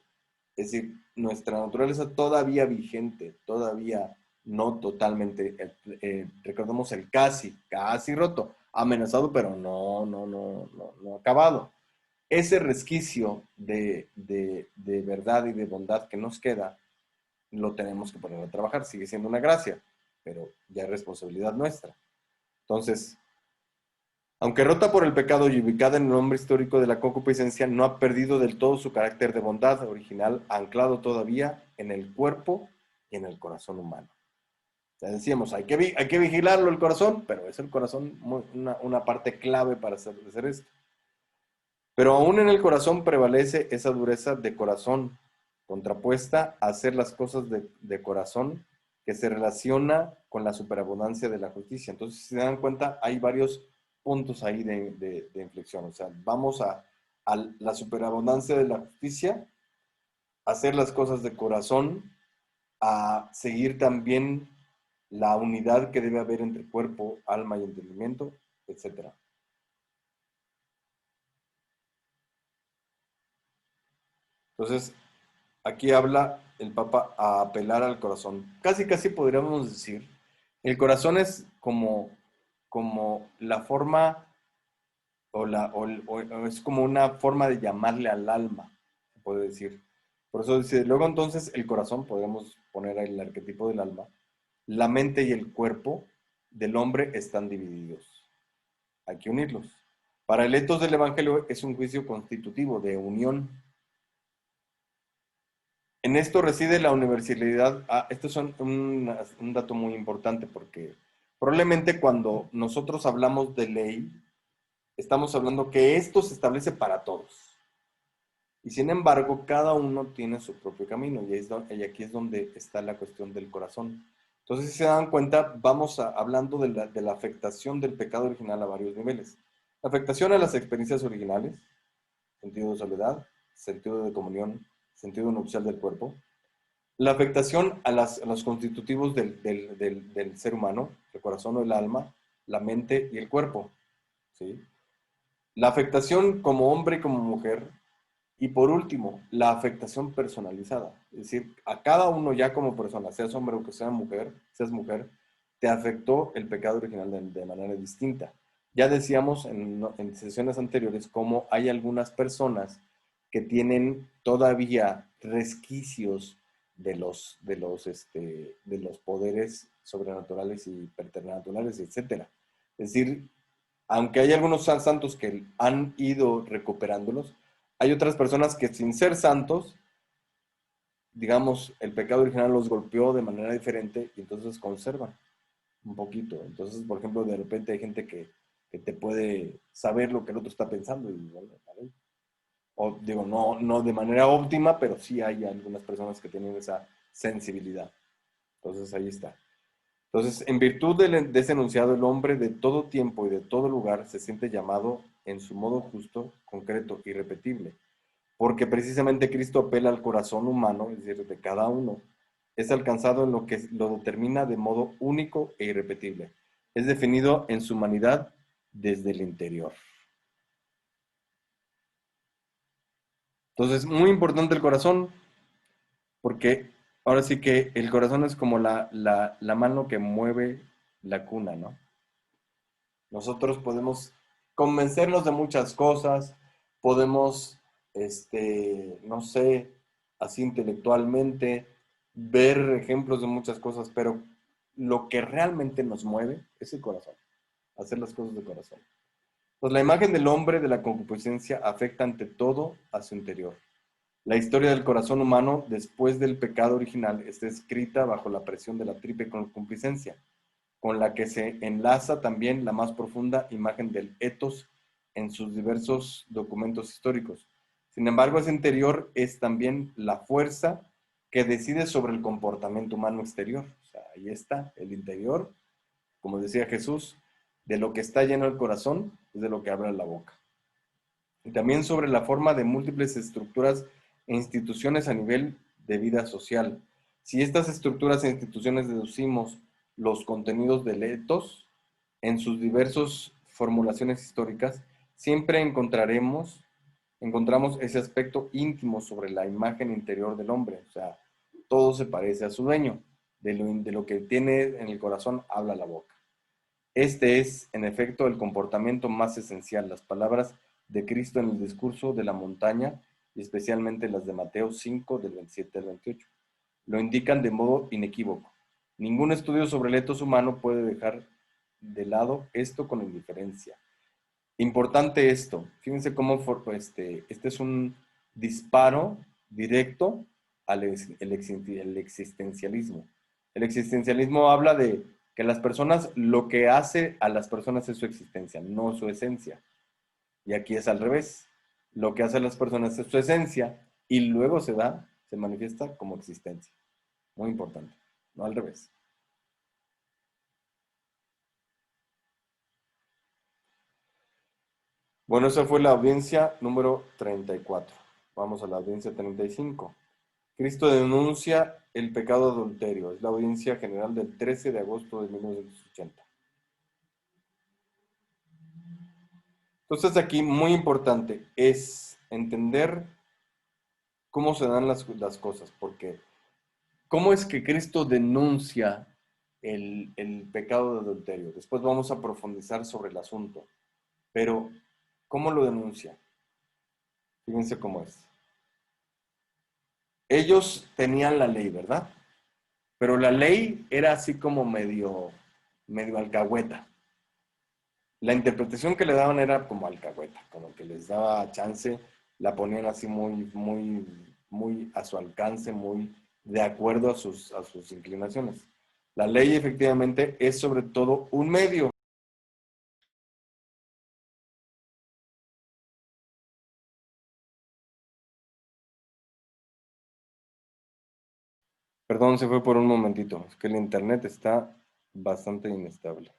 Es decir, nuestra naturaleza todavía vigente, todavía no totalmente, recordemos el casi roto, amenazado, pero no acabado. Ese resquicio de verdad y de bondad que nos queda, lo tenemos que poner a trabajar. Sigue siendo una gracia, pero ya es responsabilidad nuestra. Entonces, aunque rota por el pecado y ubicada en el nombre histórico de la concupiscencia, no ha perdido del todo su carácter de bondad original, anclado todavía en el cuerpo y en el corazón humano. Ya decíamos, hay que vigilarlo el corazón, pero es el corazón una parte clave para hacer esto. Pero aún en el corazón prevalece esa dureza de corazón, contrapuesta a hacer las cosas de corazón, que se relaciona con la superabundancia de la justicia. Entonces, si se dan cuenta, hay varios puntos ahí de inflexión. O sea, vamos a la superabundancia de la justicia, a hacer las cosas de corazón, a seguir también la unidad que debe haber entre cuerpo, alma y entendimiento, etcétera. Entonces, aquí habla el Papa a apelar al corazón. Casi podríamos decir, el corazón es como la forma o es como una forma de llamarle al alma, se puede decir. Por eso dice, luego entonces el corazón, podemos poner ahí el arquetipo del alma, la mente y el cuerpo del hombre están divididos. Hay que unirlos. Para el etos del Evangelio es un juicio constitutivo de unión. En esto reside la universalidad. Esto es un dato muy importante porque probablemente cuando nosotros hablamos de ley, estamos hablando que esto se establece para todos. Y sin embargo, cada uno tiene su propio camino y aquí es donde está la cuestión del corazón. Entonces, si se dan cuenta, vamos hablando de la afectación del pecado original a varios niveles. La afectación a las experiencias originales, sentido de soledad, sentido de comunión, sentido nupcial del cuerpo. La afectación a los constitutivos del ser humano, el corazón o el alma, la mente y el cuerpo. ¿Sí? La afectación como hombre y como mujer. Y por último, la afectación personalizada. Es decir, a cada uno ya como persona, seas hombre o que seas mujer, te afectó el pecado original de manera distinta. Ya decíamos en sesiones anteriores cómo hay algunas personas que tienen todavía resquicios de los poderes sobrenaturales y preternaturales, etcétera. Es decir, aunque hay algunos santos que han ido recuperándolos, Hay otras personas que sin ser santos, digamos, el pecado original los golpeó de manera diferente y entonces conservan un poquito. Entonces, por ejemplo, de repente hay gente que te puede saber lo que el otro está pensando y, bueno, ¿vale? O digo, no de manera óptima, pero sí hay algunas personas que tienen esa sensibilidad. Entonces, ahí está. Entonces, en virtud de ese enunciado, el hombre de todo tiempo y de todo lugar se siente llamado en su modo justo, concreto, irrepetible, porque precisamente Cristo apela al corazón humano, es decir, de cada uno, es alcanzado en lo que lo determina de modo único e irrepetible. Es definido en su humanidad desde el interior. Entonces, muy importante el corazón, porque ahora sí que el corazón es como la mano que mueve la cuna, ¿no? Nosotros podemos convencernos de muchas cosas, podemos, no sé, así intelectualmente, ver ejemplos de muchas cosas, pero lo que realmente nos mueve es el corazón, hacer las cosas de corazón. Pues la imagen del hombre de la concupiscencia afecta ante todo a su interior. La historia del corazón humano después del pecado original está escrita bajo la presión de la triple concupiscencia, con la que se enlaza también la más profunda imagen del etos en sus diversos documentos históricos. Sin embargo, ese interior es también la fuerza que decide sobre el comportamiento humano exterior. O sea, ahí está, el interior, como decía Jesús, de lo que está lleno el corazón es de lo que habla la boca. Y también sobre la forma de múltiples estructuras e instituciones a nivel de vida social. Si estas estructuras e instituciones deducimos los contenidos del etos en sus diversas formulaciones históricas, siempre encontramos ese aspecto íntimo sobre la imagen interior del hombre. O sea, todo se parece a su dueño. De lo que tiene en el corazón habla la boca. Este es, en efecto, el comportamiento más esencial. Las palabras de Cristo en el discurso de la montaña, y especialmente las de Mateo 5, del 27 al 28, lo indican de modo inequívoco. Ningún estudio sobre el etos humano puede dejar de lado esto con indiferencia. Importante esto. Fíjense cómo este es un disparo directo al el existencialismo. El existencialismo habla de que las personas, lo que hace a las personas es su existencia, no su esencia. Y aquí es al revés. Lo que hace a las personas es su esencia y luego se manifiesta como existencia. Muy importante, no al revés. Bueno, esa fue la audiencia número 34. Vamos a la audiencia 35. Cristo denuncia el pecado adulterio. Es la audiencia general del 13 de agosto de 1980. Entonces aquí, muy importante, es entender cómo se dan las cosas, porque ¿cómo es que Cristo denuncia el pecado de adulterio? Después vamos a profundizar sobre el asunto, pero ¿cómo lo denuncia? Fíjense cómo es. Ellos tenían la ley, ¿verdad? Pero la ley era así como medio alcahueta. La interpretación que le daban era como alcahueta, como que les daba chance, la ponían así muy a su alcance, muy de acuerdo a sus inclinaciones. La ley efectivamente es sobre todo un medio. Perdón, se fue por un momentito, es que el internet está bastante inestable.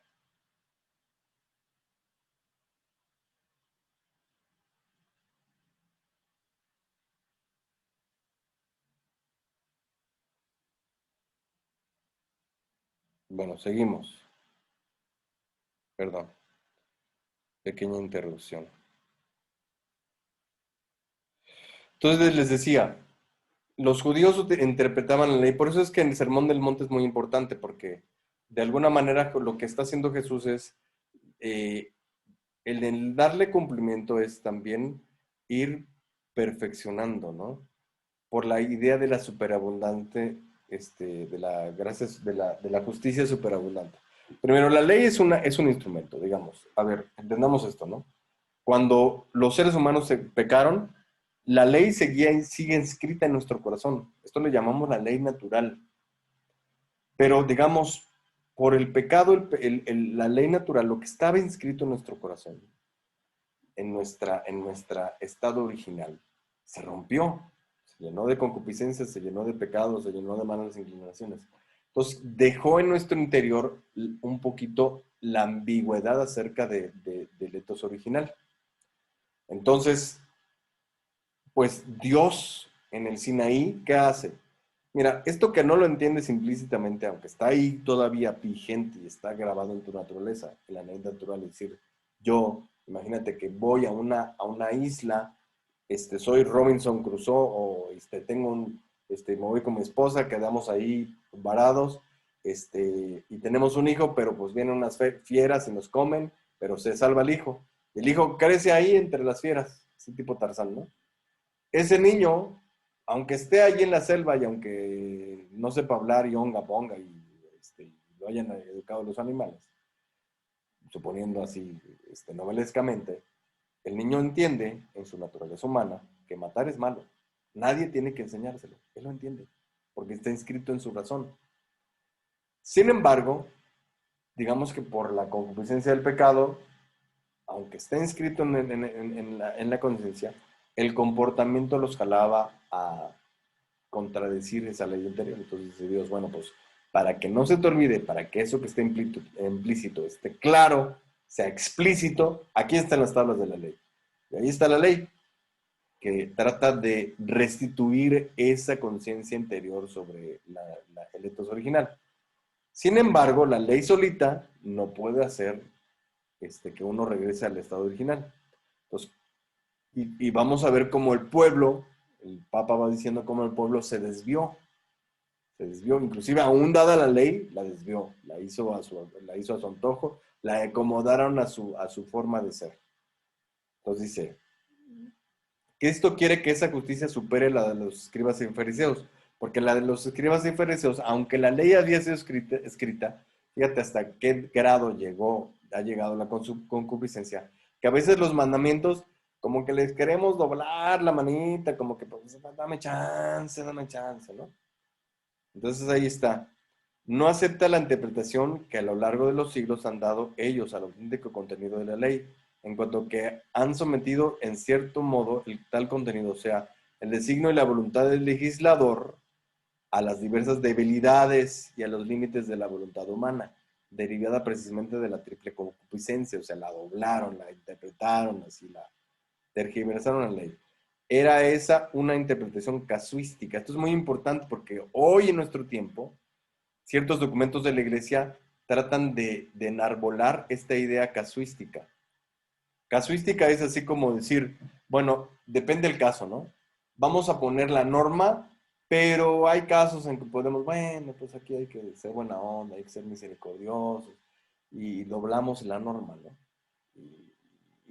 Bueno, seguimos. Perdón, pequeña interrupción. Entonces les decía, los judíos interpretaban la ley, por eso es que el Sermón del Monte es muy importante, porque de alguna manera lo que está haciendo Jesús es, eh, el darle cumplimiento es también ir perfeccionando, ¿no? Por la idea de la superabundante, de la gracia, de la justicia superabundante. Primero, la ley es un instrumento, digamos. A ver, entendamos esto, ¿no? Cuando los seres humanos se pecaron, la ley sigue inscrita en nuestro corazón. Esto le llamamos la ley natural. Pero digamos, por el pecado, la ley natural, lo que estaba inscrito en nuestro corazón, en nuestra estado original, se rompió. Se llenó de concupiscencia, se llenó de pecados, se llenó de malas inclinaciones. Entonces, dejó en nuestro interior un poquito la ambigüedad acerca del etos original. Entonces, pues Dios en el Sinaí, ¿qué hace? Mira, esto que no lo entiendes implícitamente, aunque está ahí todavía vigente y está grabado en tu naturaleza, en la ley natural, es decir, yo, imagínate que voy a una isla, soy Robinson Crusoe, o me voy con mi esposa, quedamos ahí varados, y tenemos un hijo, pero pues vienen unas fieras y nos comen, pero se salva el hijo. El hijo crece ahí entre las fieras, ese tipo Tarzán, ¿no? Ese niño, aunque esté allí en la selva y aunque no sepa hablar y onga ponga y lo hayan educado los animales, suponiendo así novelescamente, el niño entiende en su naturaleza humana que matar es malo. Nadie tiene que enseñárselo. Él lo entiende porque está inscrito en su razón. Sin embargo, digamos que por la concupiscencia del pecado, aunque esté inscrito en la conciencia, el comportamiento los jalaba a contradecir esa ley interior. Entonces dice Dios, bueno, pues para que no se te olvide, para que eso que esté implícito esté claro, sea explícito, aquí están las tablas de la ley. Y ahí está la ley, que trata de restituir esa conciencia interior sobre el etos original. Sin embargo, la ley solita no puede hacer que uno regrese al estado original. Entonces, y vamos a ver cómo el pueblo, el Papa va diciendo cómo el pueblo se desvió, inclusive aún dada la ley, la desvió, la hizo a su antojo, la acomodaron a su forma de ser. Entonces dice, que esto quiere que esa justicia supere la de los escribas y fariseos, porque la de los escribas y fariseos, aunque la ley había sido escrita, fíjate hasta qué grado ha llegado la concupiscencia, que a veces los mandamientos, como que les queremos doblar la manita, como que pues, dame chance, ¿no? Entonces ahí está. No acepta la interpretación que a lo largo de los siglos han dado ellos al auténtico contenido de la ley, en cuanto que han sometido en cierto modo el tal contenido, o sea, el designio y la voluntad del legislador a las diversas debilidades y a los límites de la voluntad humana, derivada precisamente de la triple concupiscencia, o sea, la doblaron, la interpretaron, así la tergiversaron la ley. Era esa una interpretación casuística. Esto es muy importante porque hoy en nuestro tiempo, ciertos documentos de la iglesia tratan de enarbolar esta idea casuística. Casuística es así como decir, bueno, depende del caso, ¿no? Vamos a poner la norma, pero hay casos en que podemos, bueno, pues aquí hay que ser buena onda, hay que ser misericordiosos, y doblamos la norma, ¿no? Y,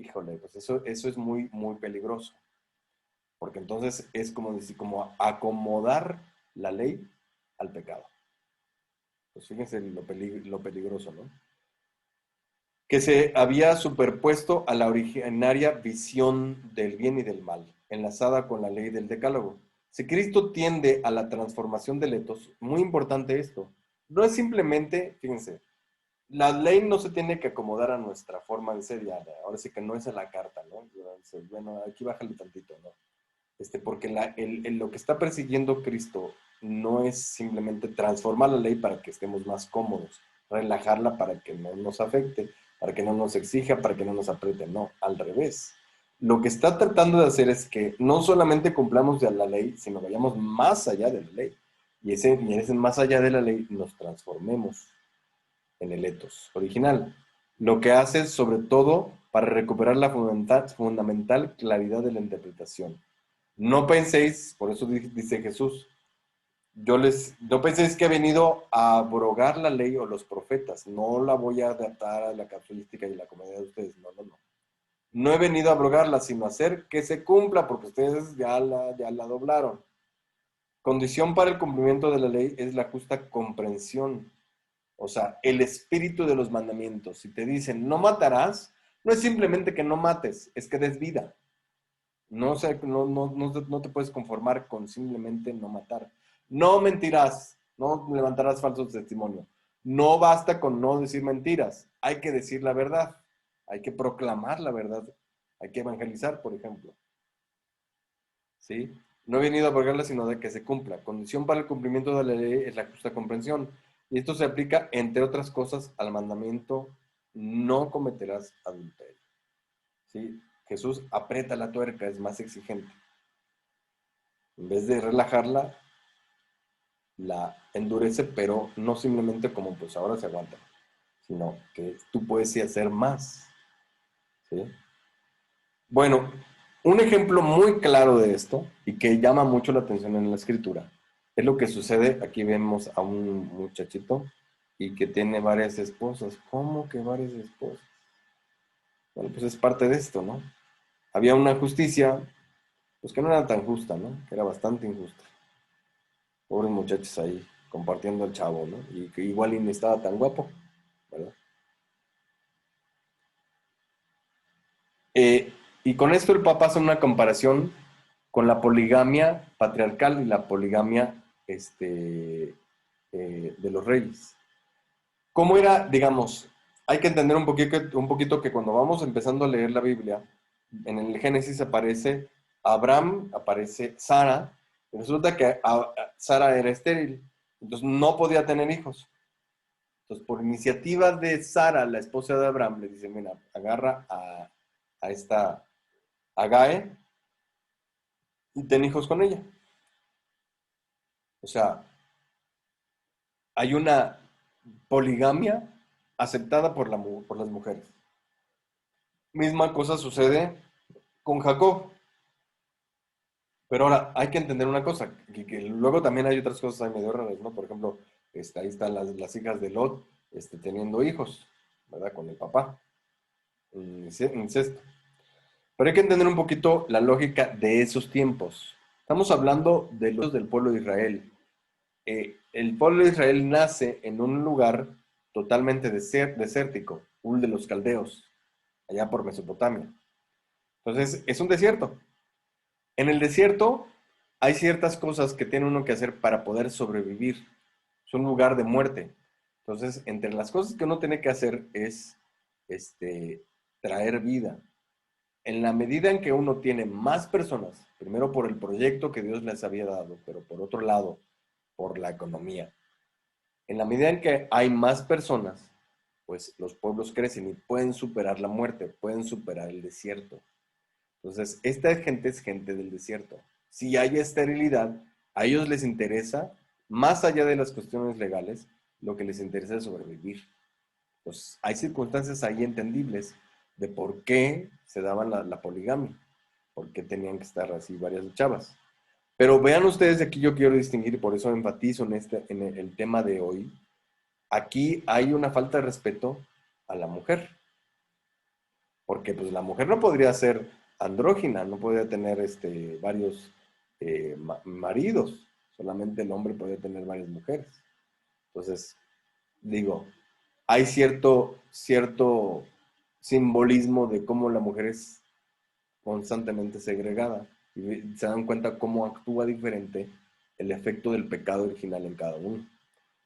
híjole, pues eso es muy, muy peligroso, porque entonces es como decir, como acomodar la ley al pecado. Pues fíjense lo peligroso, ¿no? Que se había superpuesto a la originaria visión del bien y del mal, enlazada con la ley del decálogo. Si Cristo tiende a la transformación del etos, muy importante esto, no es simplemente, fíjense, la ley no se tiene que acomodar a nuestra forma de ser, ya, ahora sí que no es a la carta, ¿no? Bueno, aquí bájale tantito, ¿no? Porque lo que está persiguiendo Cristo no es simplemente transformar la ley para que estemos más cómodos, relajarla para que no nos afecte, para que no nos exija, para que no nos apriete, no, al revés. Lo que está tratando de hacer es que no solamente cumplamos de la ley, sino vayamos más allá de la ley. Y ese más allá de la ley nos transformemos en el etos original. Lo que hace sobre todo para recuperar la fundamental claridad de la interpretación. No penséis, por eso dice Jesús, no penséis que he venido a abrogar la ley o los profetas, no la voy a adaptar a la casuística y la comedia de ustedes, no. No he venido a abrogarla, sino a hacer que se cumpla, porque ustedes ya la doblaron. Condición para el cumplimiento de la ley es la justa comprensión, o sea, el espíritu de los mandamientos. Si te dicen, no matarás, no es simplemente que no mates, es que des vida. No, no te puedes conformar con simplemente no matar. No mentirás, no levantarás falsos testimonios. No basta con no decir mentiras, hay que decir la verdad, hay que proclamar la verdad, hay que evangelizar, por ejemplo. ¿Sí? No he venido a abrogarla, sino de que se cumpla. Condición para el cumplimiento de la ley es la justa comprensión. Y esto se aplica, entre otras cosas, al mandamiento: no cometerás adulterio. ¿Sí? Jesús aprieta la tuerca, es más exigente. En vez de relajarla, la endurece, pero no simplemente como pues ahora se aguanta, sino que tú puedes sí hacer más. ¿Sí? Bueno, un ejemplo muy claro de esto y que llama mucho la atención en la escritura es lo que sucede. Aquí vemos a un muchachito y que tiene varias esposas. ¿Cómo que varias esposas? Bueno, pues es parte de esto, ¿no? Había una justicia, pues que no era tan justa, ¿no? Que era bastante injusta. Pobres muchachos ahí compartiendo el chavo, ¿no? Y que igual y ni estaba tan guapo, ¿verdad? Eh, y con esto el Papa hace una comparación con la poligamia patriarcal y la poligamia de los reyes. ¿Cómo era, digamos? Hay que entender un poquito que cuando vamos empezando a leer la Biblia, en el Génesis aparece Abraham, aparece Sara, y resulta que Sara era estéril, entonces no podía tener hijos. Entonces, por iniciativa de Sara, la esposa de Abraham, le dice: mira, agarra a esta Agae y ten hijos con ella. O sea, hay una poligamia aceptada por las mujeres. Misma cosa sucede con Jacob. Pero ahora hay que entender una cosa, que luego también hay otras cosas ahí medio raras, ¿no? Por ejemplo, ahí están las hijas de Lot teniendo hijos, ¿verdad? Con el papá, incesto. Pero hay que entender un poquito la lógica de esos tiempos. Estamos hablando de los del pueblo de Israel. El pueblo de Israel nace en un lugar totalmente desértico, Ur de los Caldeos, allá por Mesopotamia. Entonces, es un desierto. En el desierto hay ciertas cosas que tiene uno que hacer para poder sobrevivir. Es un lugar de muerte. Entonces, entre las cosas que uno tiene que hacer es traer vida. En la medida en que uno tiene más personas, primero por el proyecto que Dios les había dado, pero por otro lado, por la economía. En la medida en que hay más personas, pues los pueblos crecen y pueden superar la muerte, pueden superar el desierto. Entonces, esta gente es gente del desierto. Si hay esterilidad, a ellos les interesa, más allá de las cuestiones legales, lo que les interesa es sobrevivir. Pues hay circunstancias ahí entendibles de por qué se daban la poligamia, por qué tenían que estar así varias chavas. Pero vean ustedes, aquí yo quiero distinguir, y por eso enfatizo en el tema de hoy, aquí hay una falta de respeto a la mujer, porque pues la mujer no podría ser andrógina, no podría tener varios maridos, solamente el hombre podría tener varias mujeres. Entonces, digo, hay cierto simbolismo de cómo la mujer es constantemente segregada y se dan cuenta cómo actúa diferente el efecto del pecado original en cada uno.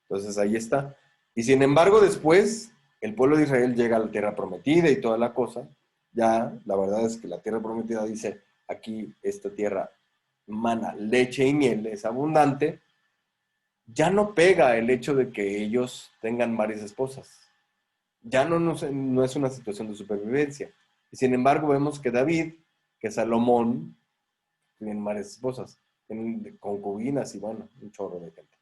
Entonces ahí está. Y sin embargo, después el pueblo de Israel llega a la tierra prometida y toda la cosa. Ya la verdad es que la tierra prometida dice: aquí esta tierra mana leche y miel, es abundante. Ya no pega el hecho de que ellos tengan varias esposas. Ya no es una situación de supervivencia. Y sin embargo, vemos que David, que Salomón, tienen varias esposas, tienen concubinas y bueno, un chorro de gente.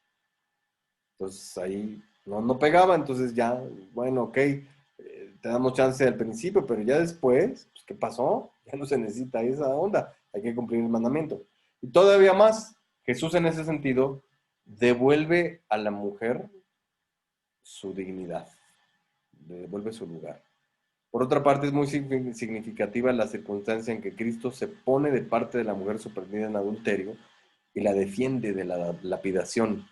Entonces ahí no pegaba, entonces ya, bueno, ok, te damos chance al principio, pero ya después, pues, ¿qué pasó? Ya no se necesita esa onda, hay que cumplir el mandamiento. Y todavía más, Jesús en ese sentido devuelve a la mujer su dignidad, le devuelve su lugar. Por otra parte, es muy significativa la circunstancia en que Cristo se pone de parte de la mujer sorprendida en adulterio y la defiende de la lapidación.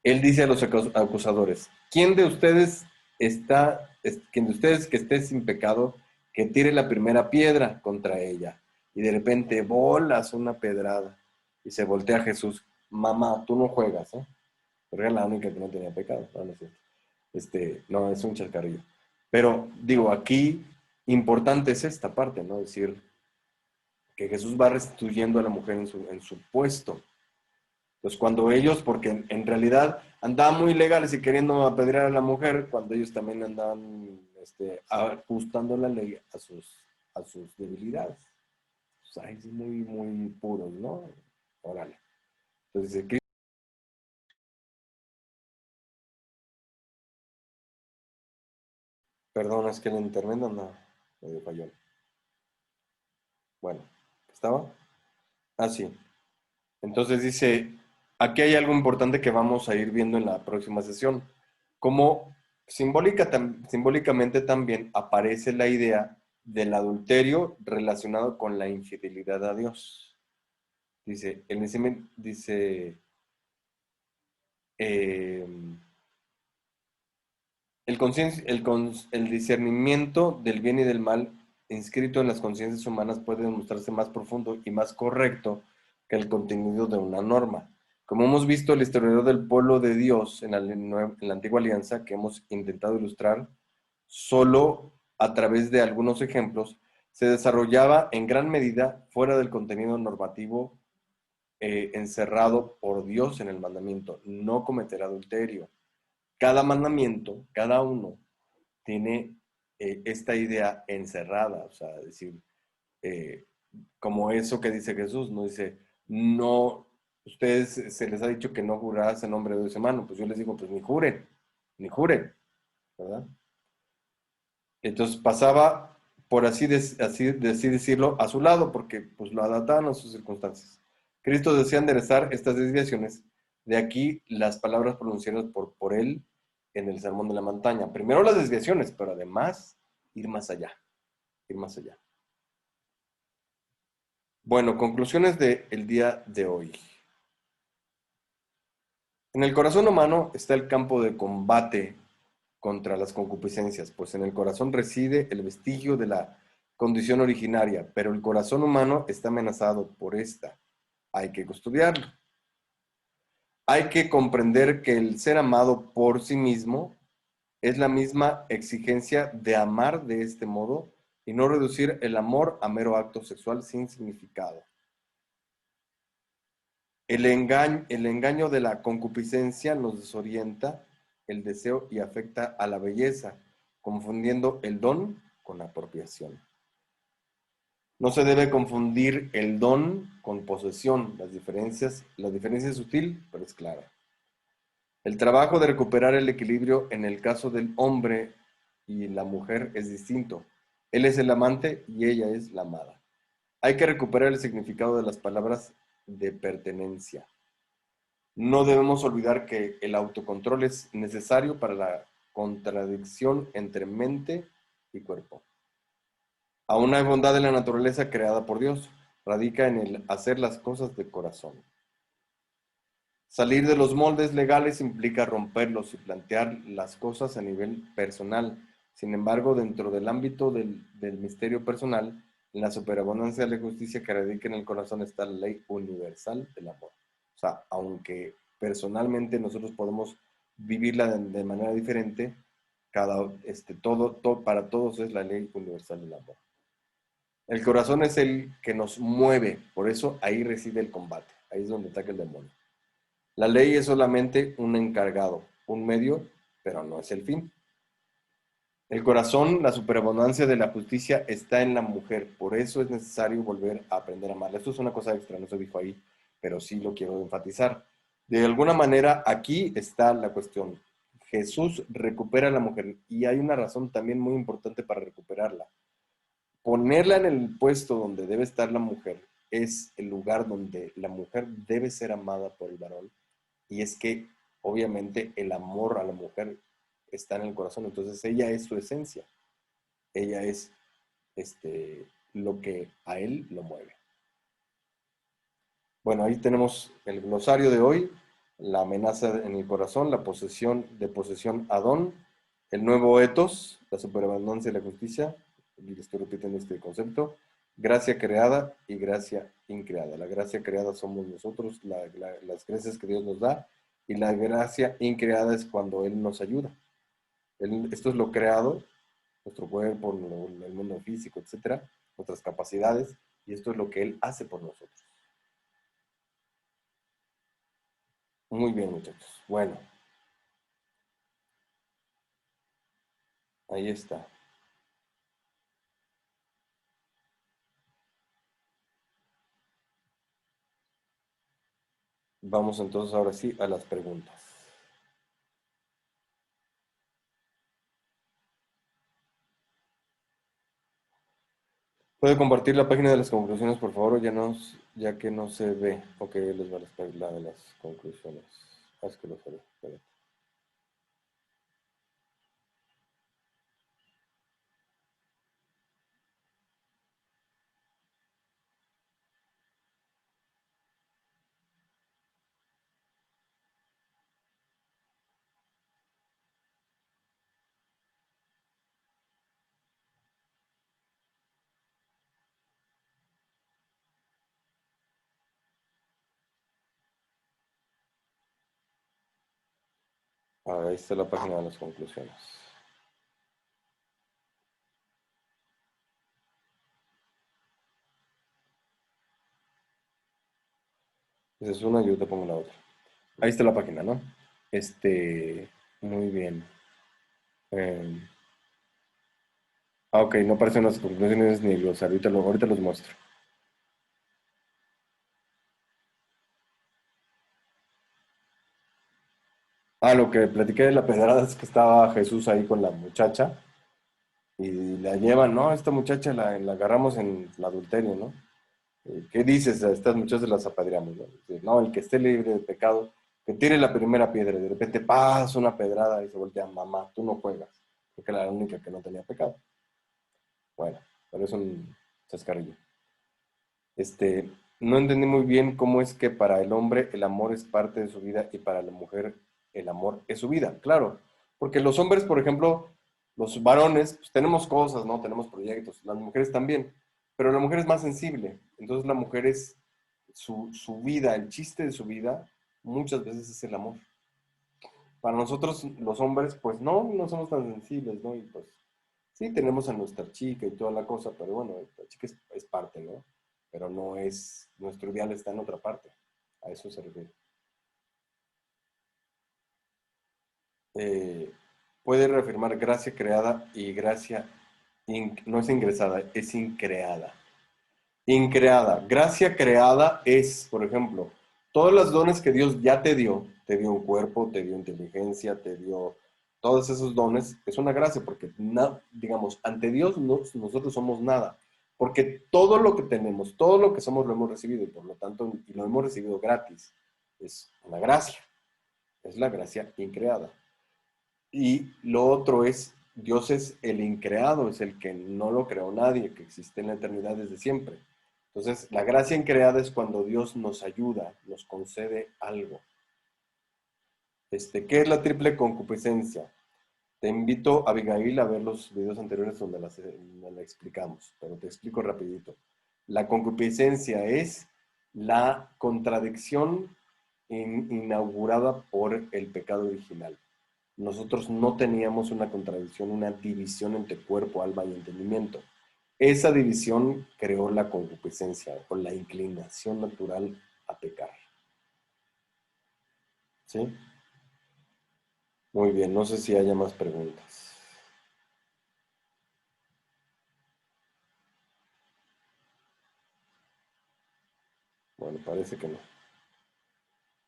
Él dice a los acusadores: ¿quién de ustedes quien de ustedes que esté sin pecado, que tire la primera piedra contra ella? y de repente bolas una pedrada y se voltea a Jesús, mamá, tú no juegas, ¿eh? Porque era la única que no tenía pecado, no, no es cierto. No, es un chascarrillo. Pero digo, aquí importante es esta parte, ¿no? Es decir, que Jesús va restituyendo a la mujer en su puesto. Pues cuando ellos, porque en realidad andaban muy legales y queriendo apedrear a la mujer, cuando ellos también andaban ajustando la ley a sus debilidades. O sea, es muy, muy puros, ¿no? Órale. Entonces, perdón, es que el internet anda medio falló. Bueno, ¿estaba? Ah, sí. Entonces dice, aquí hay algo importante que vamos a ir viendo en la próxima sesión. Como simbólicamente también aparece la idea del adulterio relacionado con la infidelidad a Dios. Dice, eh, el discernimiento del bien y del mal inscrito en las conciencias humanas puede demostrarse más profundo y más correcto que el contenido de una norma. Como hemos visto, el historiador del pueblo de Dios en la antigua alianza, que hemos intentado ilustrar, solo a través de algunos ejemplos, se desarrollaba en gran medida fuera del contenido normativo encerrado por Dios en el mandamiento, no cometer adulterio. Cada mandamiento, cada uno, tiene esta idea encerrada, o sea, decir, eh, como eso que dice Jesús, no dice, no, ustedes se les ha dicho que no jurarás en nombre de Dios humano, pues yo les digo, pues ni juren, ¿verdad? Entonces pasaba, por así decirlo, a su lado, porque pues lo adaptaban a sus circunstancias. Cristo desea enderezar estas desviaciones, de aquí las palabras pronunciadas por él en el Sermón de la Montaña. Primero las desviaciones, pero además ir más allá, ir más allá. Bueno, conclusiones del día de hoy. En el corazón humano está el campo de combate contra las concupiscencias, pues en el corazón reside el vestigio de la condición originaria, pero el corazón humano está amenazado por esta. Hay que custodiarlo. Hay que comprender que el ser amado por sí mismo es la misma exigencia de amar de este modo y no reducir el amor a mero acto sexual sin significado. El engaño de la concupiscencia nos desorienta el deseo y afecta a la belleza, confundiendo el don con la apropiación. No se debe confundir el don con posesión. La diferencia es sutil, pero es clara. El trabajo de recuperar el equilibrio en el caso del hombre y la mujer es distinto. Él es el amante y ella es la amada. Hay que recuperar el significado de las palabras de pertenencia. No debemos olvidar que el autocontrol es necesario para la contradicción entre mente y cuerpo. Aún hay bondad en la naturaleza creada por Dios. Radica en el hacer las cosas de corazón. Salir de los moldes legales implica romperlos y plantear las cosas a nivel personal. Sin embargo, dentro del ámbito del misterio personal, en la superabundancia de la justicia que radica en el corazón está la ley universal del amor. O sea, aunque personalmente nosotros podemos vivirla de manera diferente, para todos es la ley universal del amor. El corazón es el que nos mueve, por eso ahí reside el combate, ahí es donde ataca el demonio. La ley es solamente un encargado, un medio, pero no es el fin. El corazón, la superabundancia de la justicia está en la mujer, por eso es necesario volver a aprender a amarla. Esto es una cosa extra, no se dijo ahí, pero sí lo quiero enfatizar. De alguna manera, aquí está la cuestión. Jesús recupera a la mujer y hay una razón también muy importante para recuperarla. Ponerla en el puesto donde debe estar la mujer es el lugar donde la mujer debe ser amada por el varón. Y es que obviamente el amor a la mujer está en el corazón, entonces ella es su esencia, ella es lo que a él lo mueve. Bueno, ahí tenemos el glosario de hoy, la amenaza en el corazón, la posesión Adón, el nuevo etos, la superabundancia de la justicia, y le estoy repitiendo este concepto, Gracia creada y gracia increada. La gracia creada somos nosotros, las gracias que Dios nos da, y la gracia increada es cuando Él nos ayuda. Esto es lo creado, nuestro cuerpo, el mundo físico, etcétera, nuestras capacidades, y esto es lo que Él hace por nosotros. Muy bien, muchachos. Bueno, ahí está. Vamos entonces ahora sí a las preguntas. ¿Puede compartir la página de las conclusiones, por favor? Ya que no se ve. Ok, les va la de las conclusiones. Es que lo sabía. Espérate. Ahí está la página de las conclusiones. Esa es una, yo te pongo la otra. Ahí está la página, ¿no? Muy bien. Eh, ok, no aparecen las conclusiones ni los, ahorita los muestro. Lo que platiqué de la pedrada es que estaba Jesús ahí con la muchacha y la llevan, ¿no? Esta muchacha la agarramos en el adulterio, ¿no? ¿Qué dices? A estas muchachas las apedreamos, ¿no? Dice, no, el que esté libre de pecado, que tire la primera piedra. Y de repente pasa una pedrada y se voltea, mamá, tú no juegas, porque era la única que no tenía pecado. Bueno, pero es un chascarrillo. Este, no entendí muy bien cómo es que para el hombre el amor es parte de su vida y para la mujer el amor es su vida. Claro, porque los hombres, por ejemplo, los varones, pues tenemos cosas, ¿no? Tenemos proyectos, las mujeres también, pero la mujer es más sensible. Entonces la mujer es su vida, el chiste de su vida, muchas veces es el amor. Para nosotros, los hombres, pues no somos tan sensibles, ¿no? Y pues sí, tenemos a nuestra chica y toda la cosa, pero bueno, la chica es parte, ¿no? Pero no es, nuestro ideal está en otra parte. A eso se refiere. Eh, puede reafirmar gracia creada y gracia, no es ingresada, es increada. Increada. Gracia creada es, por ejemplo, todos los dones que Dios ya te dio un cuerpo, te dio inteligencia, te dio todos esos dones, es una gracia porque, digamos, ante Dios nosotros somos nada, porque todo lo que tenemos, todo lo que somos lo hemos recibido y por lo tanto, y lo hemos recibido gratis. Es una gracia, es la gracia increada. Y lo otro es, Dios es el increado, es el que no lo creó nadie, que existe en la eternidad desde siempre. Entonces, la gracia increada es cuando Dios nos ayuda, nos concede algo. ¿Qué es la triple concupiscencia? Te invito, Abigail, a ver los videos anteriores donde la explicamos, pero te explico rapidito. La concupiscencia es la contradicción inaugurada por el pecado original. Nosotros no teníamos una contradicción, una división entre cuerpo, alma y entendimiento. Esa división creó la concupiscencia o la inclinación natural a pecar. ¿Sí? Muy bien, no sé si haya más preguntas. Bueno, parece que no.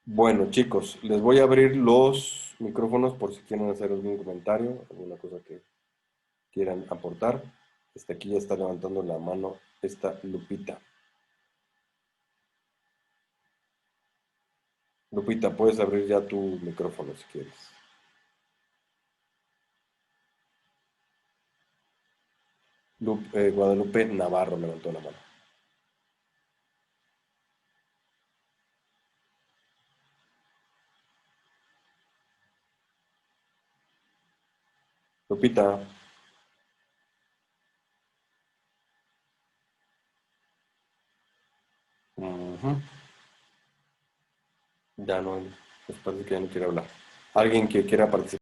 Bueno, chicos, les voy a abrir los micrófonos por si quieren hacer algún comentario, alguna cosa que quieran aportar. Aquí ya está levantando la mano esta Lupita. Lupita, puedes abrir ya tu micrófono si quieres. Guadalupe Navarro levantó la mano. Lupita, Ujú. Ya no, pues parece que ya no quiere hablar. ¿Alguien que quiera participar?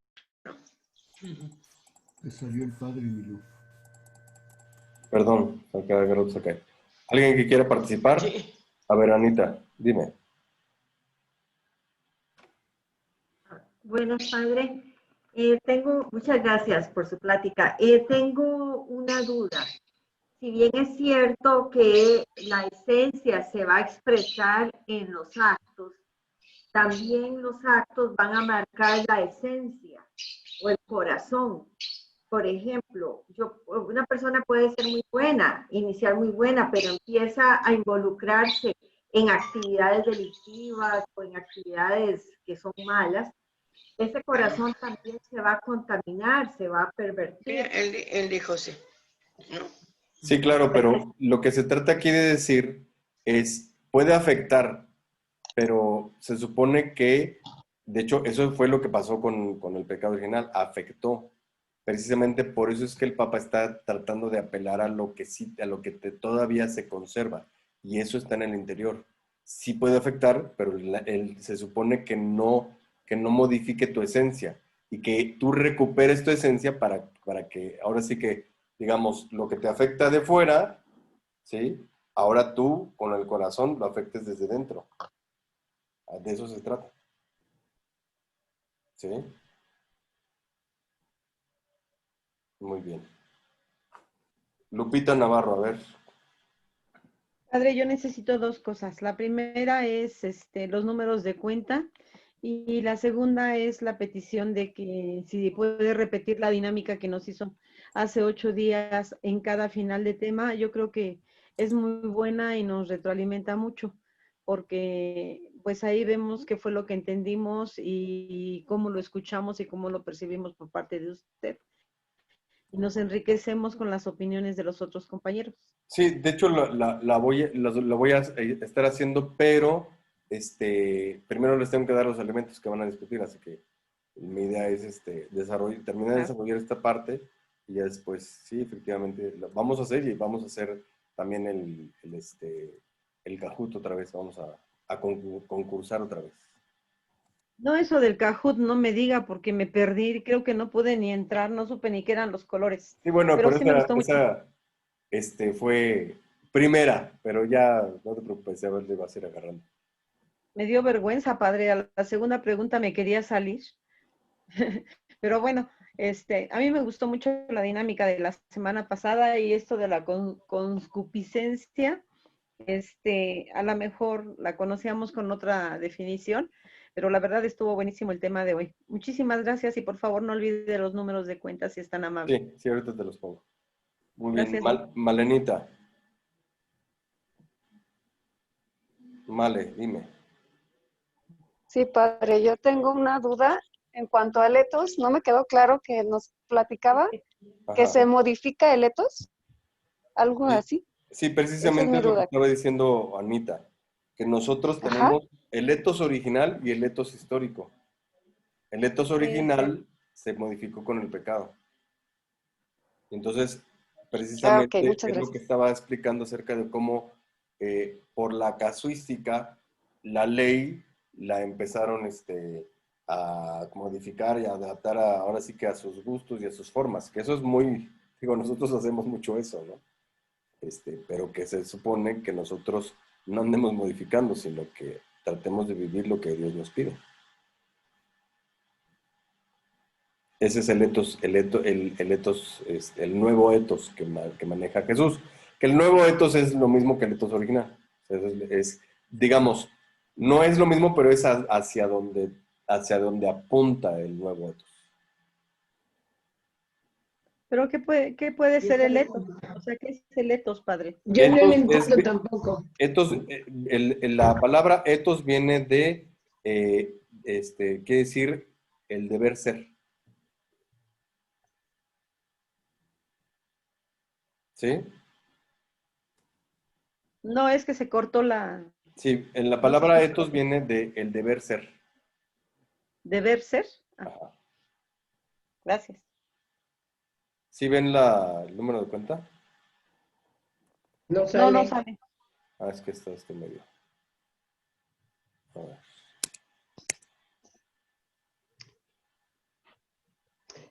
Te salió el padre, Milú. Perdón, se cae. ¿Alguien que quiera participar? Sí. A ver, Anita, dime. Buenas, padre. Muchas gracias por su plática. Tengo una duda. Si bien es cierto que la esencia se va a expresar en los actos, también los actos van a marcar la esencia o el corazón. Por ejemplo, una persona puede ser muy buena, iniciar muy buena, pero empieza a involucrarse en actividades delictivas o en actividades que son malas. Ese corazón también se va a contaminar, se va a pervertir. Él dijo sí, ¿no? Sí, claro, pero lo que se trata aquí de decir es, puede afectar, pero se supone que, de hecho, eso fue lo que pasó con el pecado original, afectó. Precisamente por eso es que el Papa está tratando de apelar a lo que sí, a lo que todavía se conserva, y eso está en el interior. Sí puede afectar, pero se supone que no modifique tu esencia y que tú recuperes tu esencia para que ahora sí que, digamos, lo que te afecta de fuera, ¿sí? Ahora tú, con el corazón, lo afectes desde dentro. De eso se trata. ¿Sí? Muy bien. Lupita Navarro, a ver. Padre, yo necesito dos cosas. La primera es los números de cuenta y la segunda es la petición de que si puede repetir la dinámica que nos hizo hace 8 días en cada final de tema. Yo creo que es muy buena y nos retroalimenta mucho porque pues ahí vemos qué fue lo que entendimos y cómo lo escuchamos y cómo lo percibimos por parte de usted. Y nos enriquecemos con las opiniones de los otros compañeros. Sí, de hecho la voy a estar haciendo, pero primero les tengo que dar los elementos que van a discutir, así que mi idea es terminar de desarrollar esta parte y ya después, sí, efectivamente, lo vamos a hacer y vamos a hacer también el Kahoot otra vez, vamos a concursar otra vez. No, eso del Kahoot no me diga porque me perdí, creo que no pude ni entrar, no supe ni qué eran los colores. Sí, bueno, Pero pero sí me gustó mucho. fue primera, pero ya no te preocupes, ya le vas a ir agarrando. Me dio vergüenza, padre. A la segunda pregunta me quería salir. Pero bueno, a mí me gustó mucho la dinámica de la semana pasada y esto de la concupiscencia. A lo mejor la conocíamos con otra definición, pero la verdad estuvo buenísimo el tema de hoy. Muchísimas gracias y por favor no olvide los números de cuenta si es tan amable. Sí, sí, ahorita te los pongo. Muy bien, Gracias. Malenita. Male, dime. Sí, padre, yo tengo una duda en cuanto al etos. No me quedó claro que nos platicaba que Ajá. se modifica el etos, algo Sí, así. sí, Esa es precisamente mi es lo que duda. estaba diciendo Anita, que nosotros Ajá. tenemos el etos original y el etos histórico. El etos original se modificó con el pecado. Entonces, Ok, precisamente muchas es lo que gracias. estaba explicando acerca de cómo por la casuística, la ley la empezaron a modificar y a adaptar ahora sí que a sus gustos y a sus formas, que eso es muy, digo, nosotros hacemos mucho eso, ¿no? Pero que se supone que nosotros no andemos modificando, sino que tratemos de vivir lo que Dios nos pide. Ese es el nuevo etos que maneja Jesús. Que el nuevo etos es lo mismo que el etos original. Digamos, no es lo mismo, pero es hacia donde apunta el nuevo etos. Pero qué puede ser el etos? O sea, ¿qué es el etos, padre? Yo no lo Etos entiendo tampoco. la palabra etos viene de, quiere decir el deber ser. ¿Sí? No es que se cortó la... Sí, en la No se palabra escuchó. etos viene de el deber ser. ¿Deber ser? Ah, Ajá. gracias. ¿Sí ven el número de cuenta? No No, no sale. sale. Ah, es que está este medio. A ver.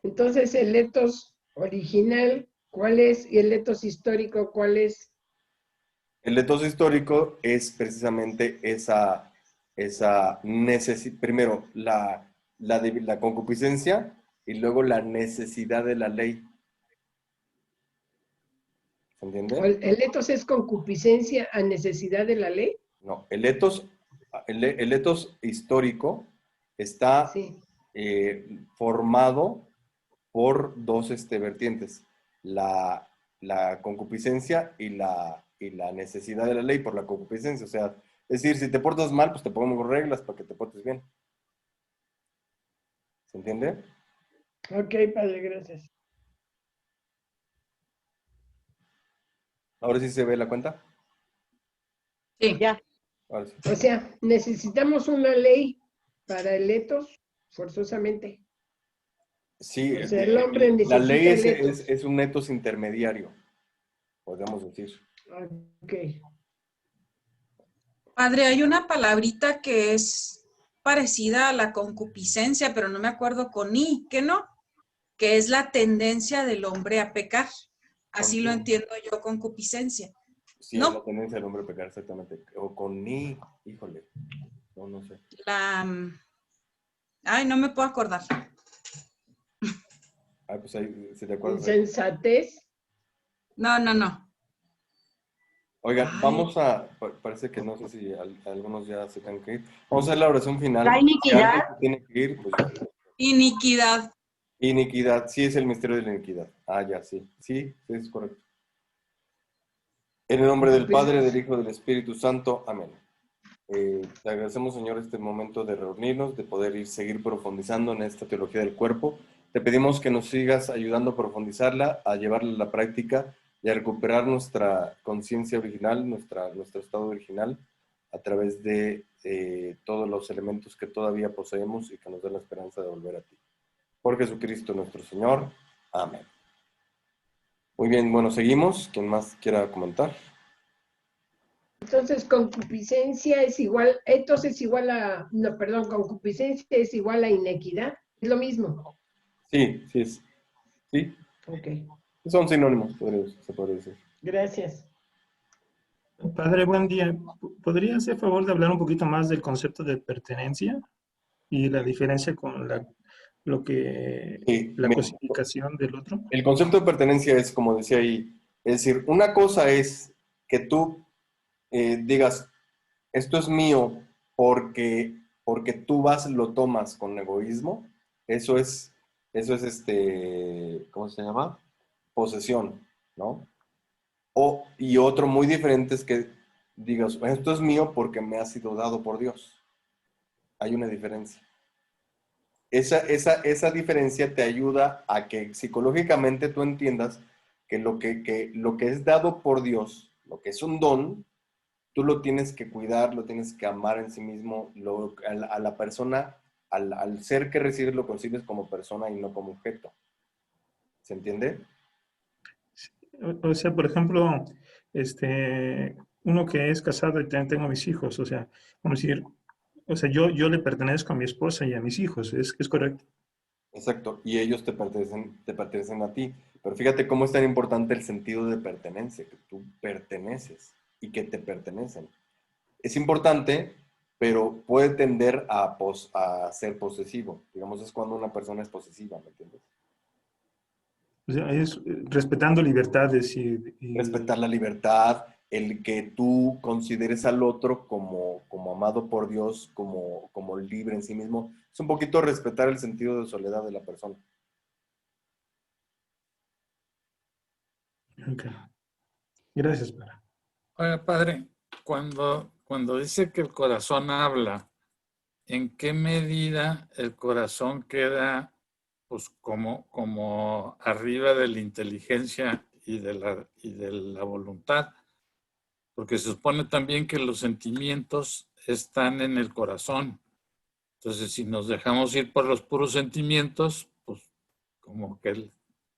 Entonces, el etos original, ¿cuál es? Y el etos histórico, ¿cuál es? El etos histórico es precisamente esa necesidad, primero la concupiscencia y luego la necesidad de la ley. ¿Se entiende? ¿El etos es concupiscencia a necesidad de la ley? No, el etos histórico está Sí. formado por dos vertientes, la concupiscencia y la necesidad de la ley por la concupiscencia. O sea, es decir, si te portas mal, pues te ponemos reglas para que te portes bien. ¿Se entiende? Ok, padre, gracias. Ahora sí se ve la cuenta. Sí. Ya. Ahora sí. O sea, necesitamos una ley para el etos, forzosamente. Sí, O sea, el hombre la ley necesita el etos. es un etos intermediario, podríamos decir. Ok. Padre, hay una palabrita que es parecida a la concupiscencia, pero no me acuerdo con I, ¿qué no? Que es la tendencia del hombre a pecar. Así Con lo I. entiendo yo, concupiscencia. Sí, No. es la tendencia del hombre a pecar, exactamente. O con ni, híjole, no sé. Ay, no me puedo acordar. Ah, pues ahí, si te acuerdas. Insensatez. No. Oigan, Ay. vamos parece que no sé si algunos ya se tienen que ir. Vamos a hacer la oración final. La iniquidad. Si alguien se tiene que ir, pues ya. Iniquidad. Iniquidad, sí es el misterio de la iniquidad. Ah, ya, sí. Sí, es correcto. En el nombre del Padre, del Hijo y del Espíritu Santo. Amén. Te agradecemos, Señor, este momento de reunirnos, de poder seguir profundizando en esta teología del cuerpo. Te pedimos que nos sigas ayudando a profundizarla, a llevarla a la práctica y a recuperar nuestra conciencia original, nuestro estado original, a través de todos los elementos que todavía poseemos y que nos den la esperanza de volver a ti. Por Jesucristo nuestro Señor. Amén. Muy bien, bueno, seguimos. ¿Quién más quiera comentar? Entonces, concupiscencia es igual, etos es igual a, no, perdón, concupiscencia es igual a inequidad. Es lo mismo. Sí, sí es. Sí, Ok, son sinónimos, se podría decir. gracias. Padre, buen día. ¿Podría hacer favor de hablar un poquito más del concepto de pertenencia y la diferencia con la Sí, mira, cosificación del otro? el concepto de pertenencia es, como decía ahí, es decir, una cosa es que tú digas, esto es mío porque tú lo tomas con egoísmo. Eso es ¿cómo se llama? Posesión, ¿no? Y otro muy diferente es que digas, esto es mío porque me ha sido dado por Dios. Hay una diferencia. Esa diferencia te ayuda a que psicológicamente tú entiendas que lo que es dado por Dios, lo que es un don, tú lo tienes que cuidar, lo tienes que amar en sí mismo, a la persona, al ser que recibes lo concibes como persona y no como objeto. ¿Se entiende? O sea, por ejemplo, uno que es casado y tengo mis hijos, o sea, vamos a decir, o sea, yo le pertenezco a mi esposa y a mis hijos, ¿es correcto? Exacto, y ellos te pertenecen a ti. Pero fíjate cómo es tan importante el sentido de pertenencia, que tú perteneces y que te pertenecen. Es importante, pero puede tender a ser posesivo. Digamos, es cuando una persona es posesiva, ¿me entiendes? O sea, es respetando libertades y Respetar la libertad, el que tú consideres al otro como amado por Dios, como libre en sí mismo. Es un poquito respetar el sentido de soledad de la persona. Ok. Gracias, padre. Oiga, padre, cuando dice que el corazón habla, ¿en qué medida el corazón queda pues como arriba de la inteligencia y de la voluntad? Porque se supone también que los sentimientos están en el corazón. Entonces, si nos dejamos ir por los puros sentimientos, pues como que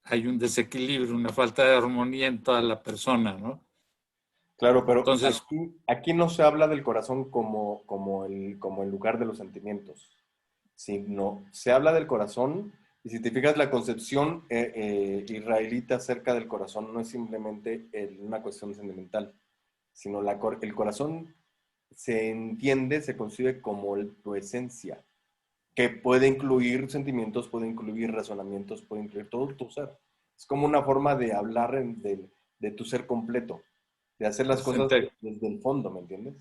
hay un desequilibrio, una falta de armonía en toda la persona, ¿no? Claro, pero Entonces, aquí no se habla del corazón como el lugar de los sentimientos, sino se habla del corazón, y si te fijas, la concepción israelita acerca del corazón no es simplemente una cuestión sentimental, sino el corazón se entiende, se concibe como tu esencia, que puede incluir sentimientos, puede incluir razonamientos, puede incluir todo tu ser. Es como una forma de hablar de tu ser completo, de hacer las cosas desde el fondo, ¿me entiendes?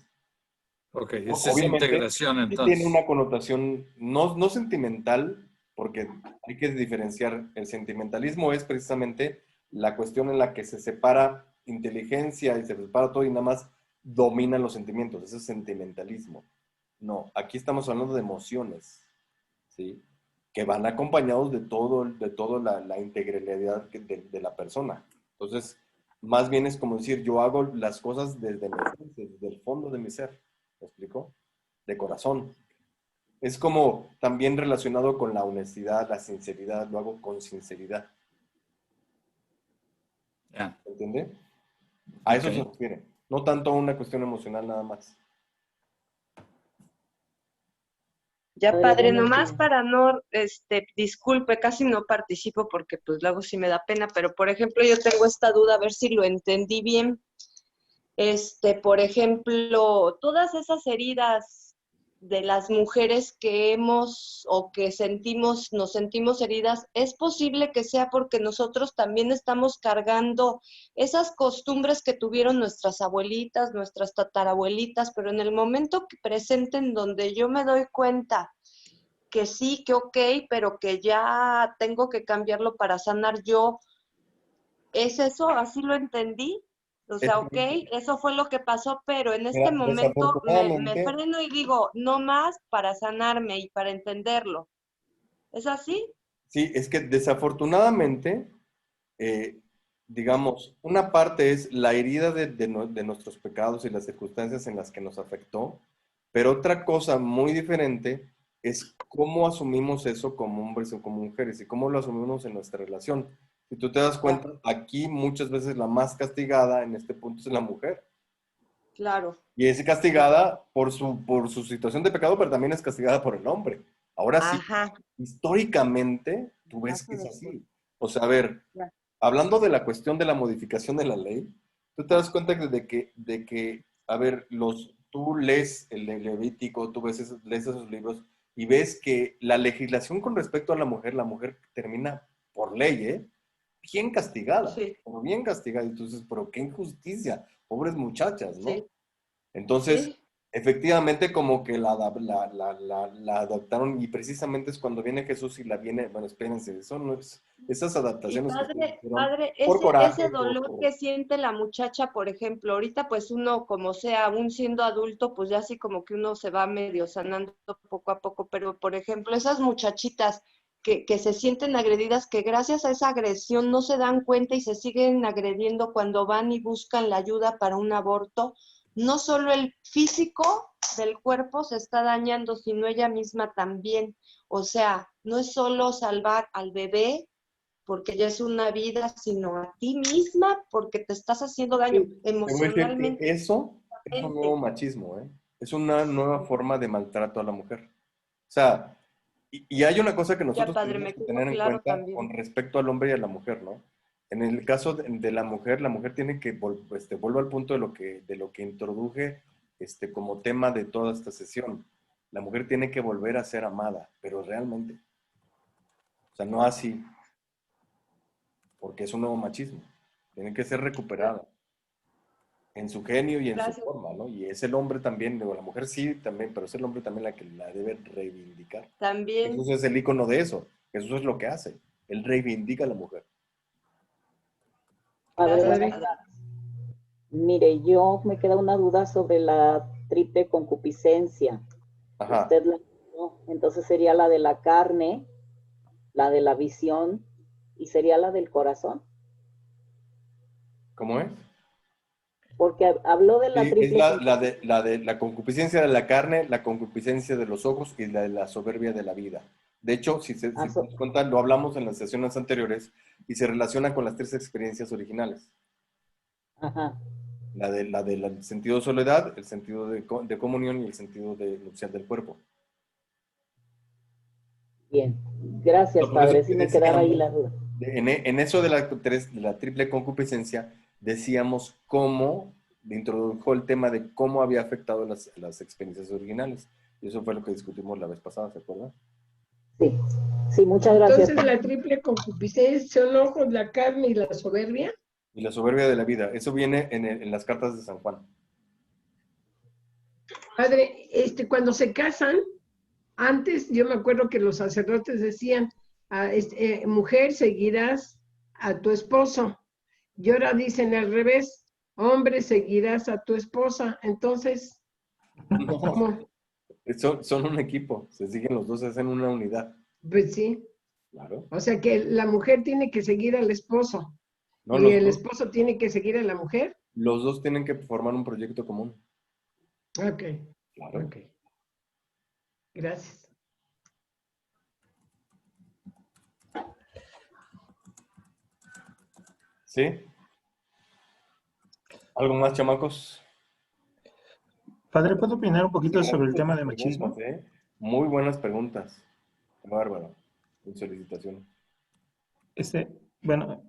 ok, esa es Obviamente, integración sí tiene entonces. una connotación no sentimental, porque hay que diferenciar. El sentimentalismo es precisamente la cuestión en la que se separa inteligencia y se separa todo y nada más dominan los sentimientos. Eso es sentimentalismo. No, aquí estamos hablando de emociones, ¿sí? Que van acompañados de todo la integralidad de la persona. Entonces, más bien es como decir, yo hago las cosas desde mi esencia, desde el fondo de mi ser. ¿Me explico? De corazón. Es como también relacionado con la honestidad, la sinceridad, lo hago con sinceridad. Ya. ¿Entiende? A eso Ok. se refiere. No tanto a una cuestión emocional nada más. Ya, Padre, padre, buenos nomás días. para no, disculpe, casi no participo porque pues luego sí me da pena, pero por ejemplo yo tengo esta duda, a ver si lo entendí bien. Por ejemplo, todas esas heridas de las mujeres que hemos o que nos sentimos heridas, es posible que sea porque nosotros también estamos cargando esas costumbres que tuvieron nuestras abuelitas, nuestras tatarabuelitas, pero en el momento presente en donde yo me doy cuenta que sí, que ok, pero que ya tengo que cambiarlo para sanar yo. ¿Es eso? ¿Así lo entendí? O Es sea, ok, que, eso fue lo que pasó, pero en este mira, momento me desafortunadamente, freno y digo, no más para sanarme y para entenderlo. ¿Es así? sí, es que desafortunadamente, eh, digamos, una parte es la herida de nuestros pecados y las circunstancias en las que nos afectó, pero otra cosa muy diferente es cómo asumimos eso como hombres o como mujeres y cómo lo asumimos en nuestra relación. Si tú te das cuenta, aquí muchas veces la más castigada en este punto es la mujer. Claro. Y es castigada por su situación de pecado, pero también es castigada por el hombre. Ahora sí, Ajá. históricamente, tú ves que Pasa es después. así. O sea, a ver, Ya. hablando de la cuestión de la modificación de la ley, tú te das cuenta de que a ver, tú lees el Levítico, tú lees esos libros y ves que la legislación con respecto a la mujer termina por ley, ¿eh? Bien castigada, Sí, pero bien castigada. Entonces, pero qué injusticia, pobres muchachas, ¿no? sí, Entonces, sí. efectivamente, como que la adoptaron y precisamente es cuando viene Jesús y bueno, espérense, eso no es, esas Y adaptaciones que se hicieron padre, por ese coraje, dolor que siente la muchacha, por ejemplo, ahorita pues uno como sea, aún siendo adulto, pues ya así como que uno se va medio sanando poco a poco, pero por ejemplo, esas muchachitas que se sienten agredidas, que gracias a esa agresión no se dan cuenta y se siguen agrediendo cuando van y buscan la ayuda para un aborto, no solo el físico del cuerpo se está dañando, sino ella misma también. O sea, no es solo salvar al bebé, porque ya es una vida, sino a ti misma, porque te estás haciendo daño Sí, te voy a decir que emocionalmente. eso es un nuevo machismo, ¿eh? Es una nueva forma de maltrato a la mujer. O sea, y hay una cosa que Ya, nosotros padre, tenemos me que quedó tener en claro cuenta con también. respecto al hombre y a la mujer, ¿no? En el caso de la mujer tiene que, vuelvo al punto de lo que introduje como tema de toda esta sesión. La mujer tiene que volver a ser amada, pero realmente. O sea, no así, porque es un nuevo machismo. Tiene que ser recuperada en su genio y en su Gracias. forma, ¿no? Y es el hombre también, digo, la mujer sí también, pero es el hombre también la que la debe reivindicar. También, Jesús es el icono de eso. Jesús es lo que hace. Él reivindica a la mujer. Padre, gracias, Padre. buenas padre. tardes. Mire, yo me queda una duda sobre la triple concupiscencia. Ajá. Usted la no, entonces sería la de la carne, la de la visión y sería la del corazón, ¿Cómo es? porque habló de la Sí, es triple la concupiscencia de la carne, la concupiscencia de los ojos y la de la soberbia de la vida. De hecho, si te concupiscencia. das cuenta, lo hablamos en las sesiones anteriores y se relaciona con las tres experiencias originales. Ajá. del sentido de soledad, el sentido de comunión y el sentido nupcial del cuerpo. Bien, gracias, Por eso padre. Sí me quedaba ahí la duda. En eso de la triple concupiscencia, decíamos cómo introdujo el tema de cómo había afectado las experiencias originales. Y eso fue lo que discutimos la vez pasada, ¿se acuerdan? Sí, sí, muchas gracias. Entonces la triple concupiscencia son ojos, la carne y la soberbia. Y la soberbia de la vida. Eso viene en las cartas de San Juan. Padre, cuando se casan, antes yo me acuerdo que los sacerdotes decían, mujer, seguirás a tu esposo. Y ahora dicen al revés, hombre, seguirás a tu esposa. Entonces, No, ¿cómo? son un equipo, se siguen los dos, se hacen una unidad. Pues sí. Claro. O sea que la mujer tiene que seguir al esposo. No, y el esposo tiene que seguir a la mujer. Los dos tienen que formar un proyecto común. Ok. Claro. Ok. Gracias. ¿Sí? ¿Algo más, chamacos? Padre, ¿puedo opinar un poquito sobre el tema de machismo? Muy buenas preguntas. Qué bárbaro. Una felicitación. Bueno,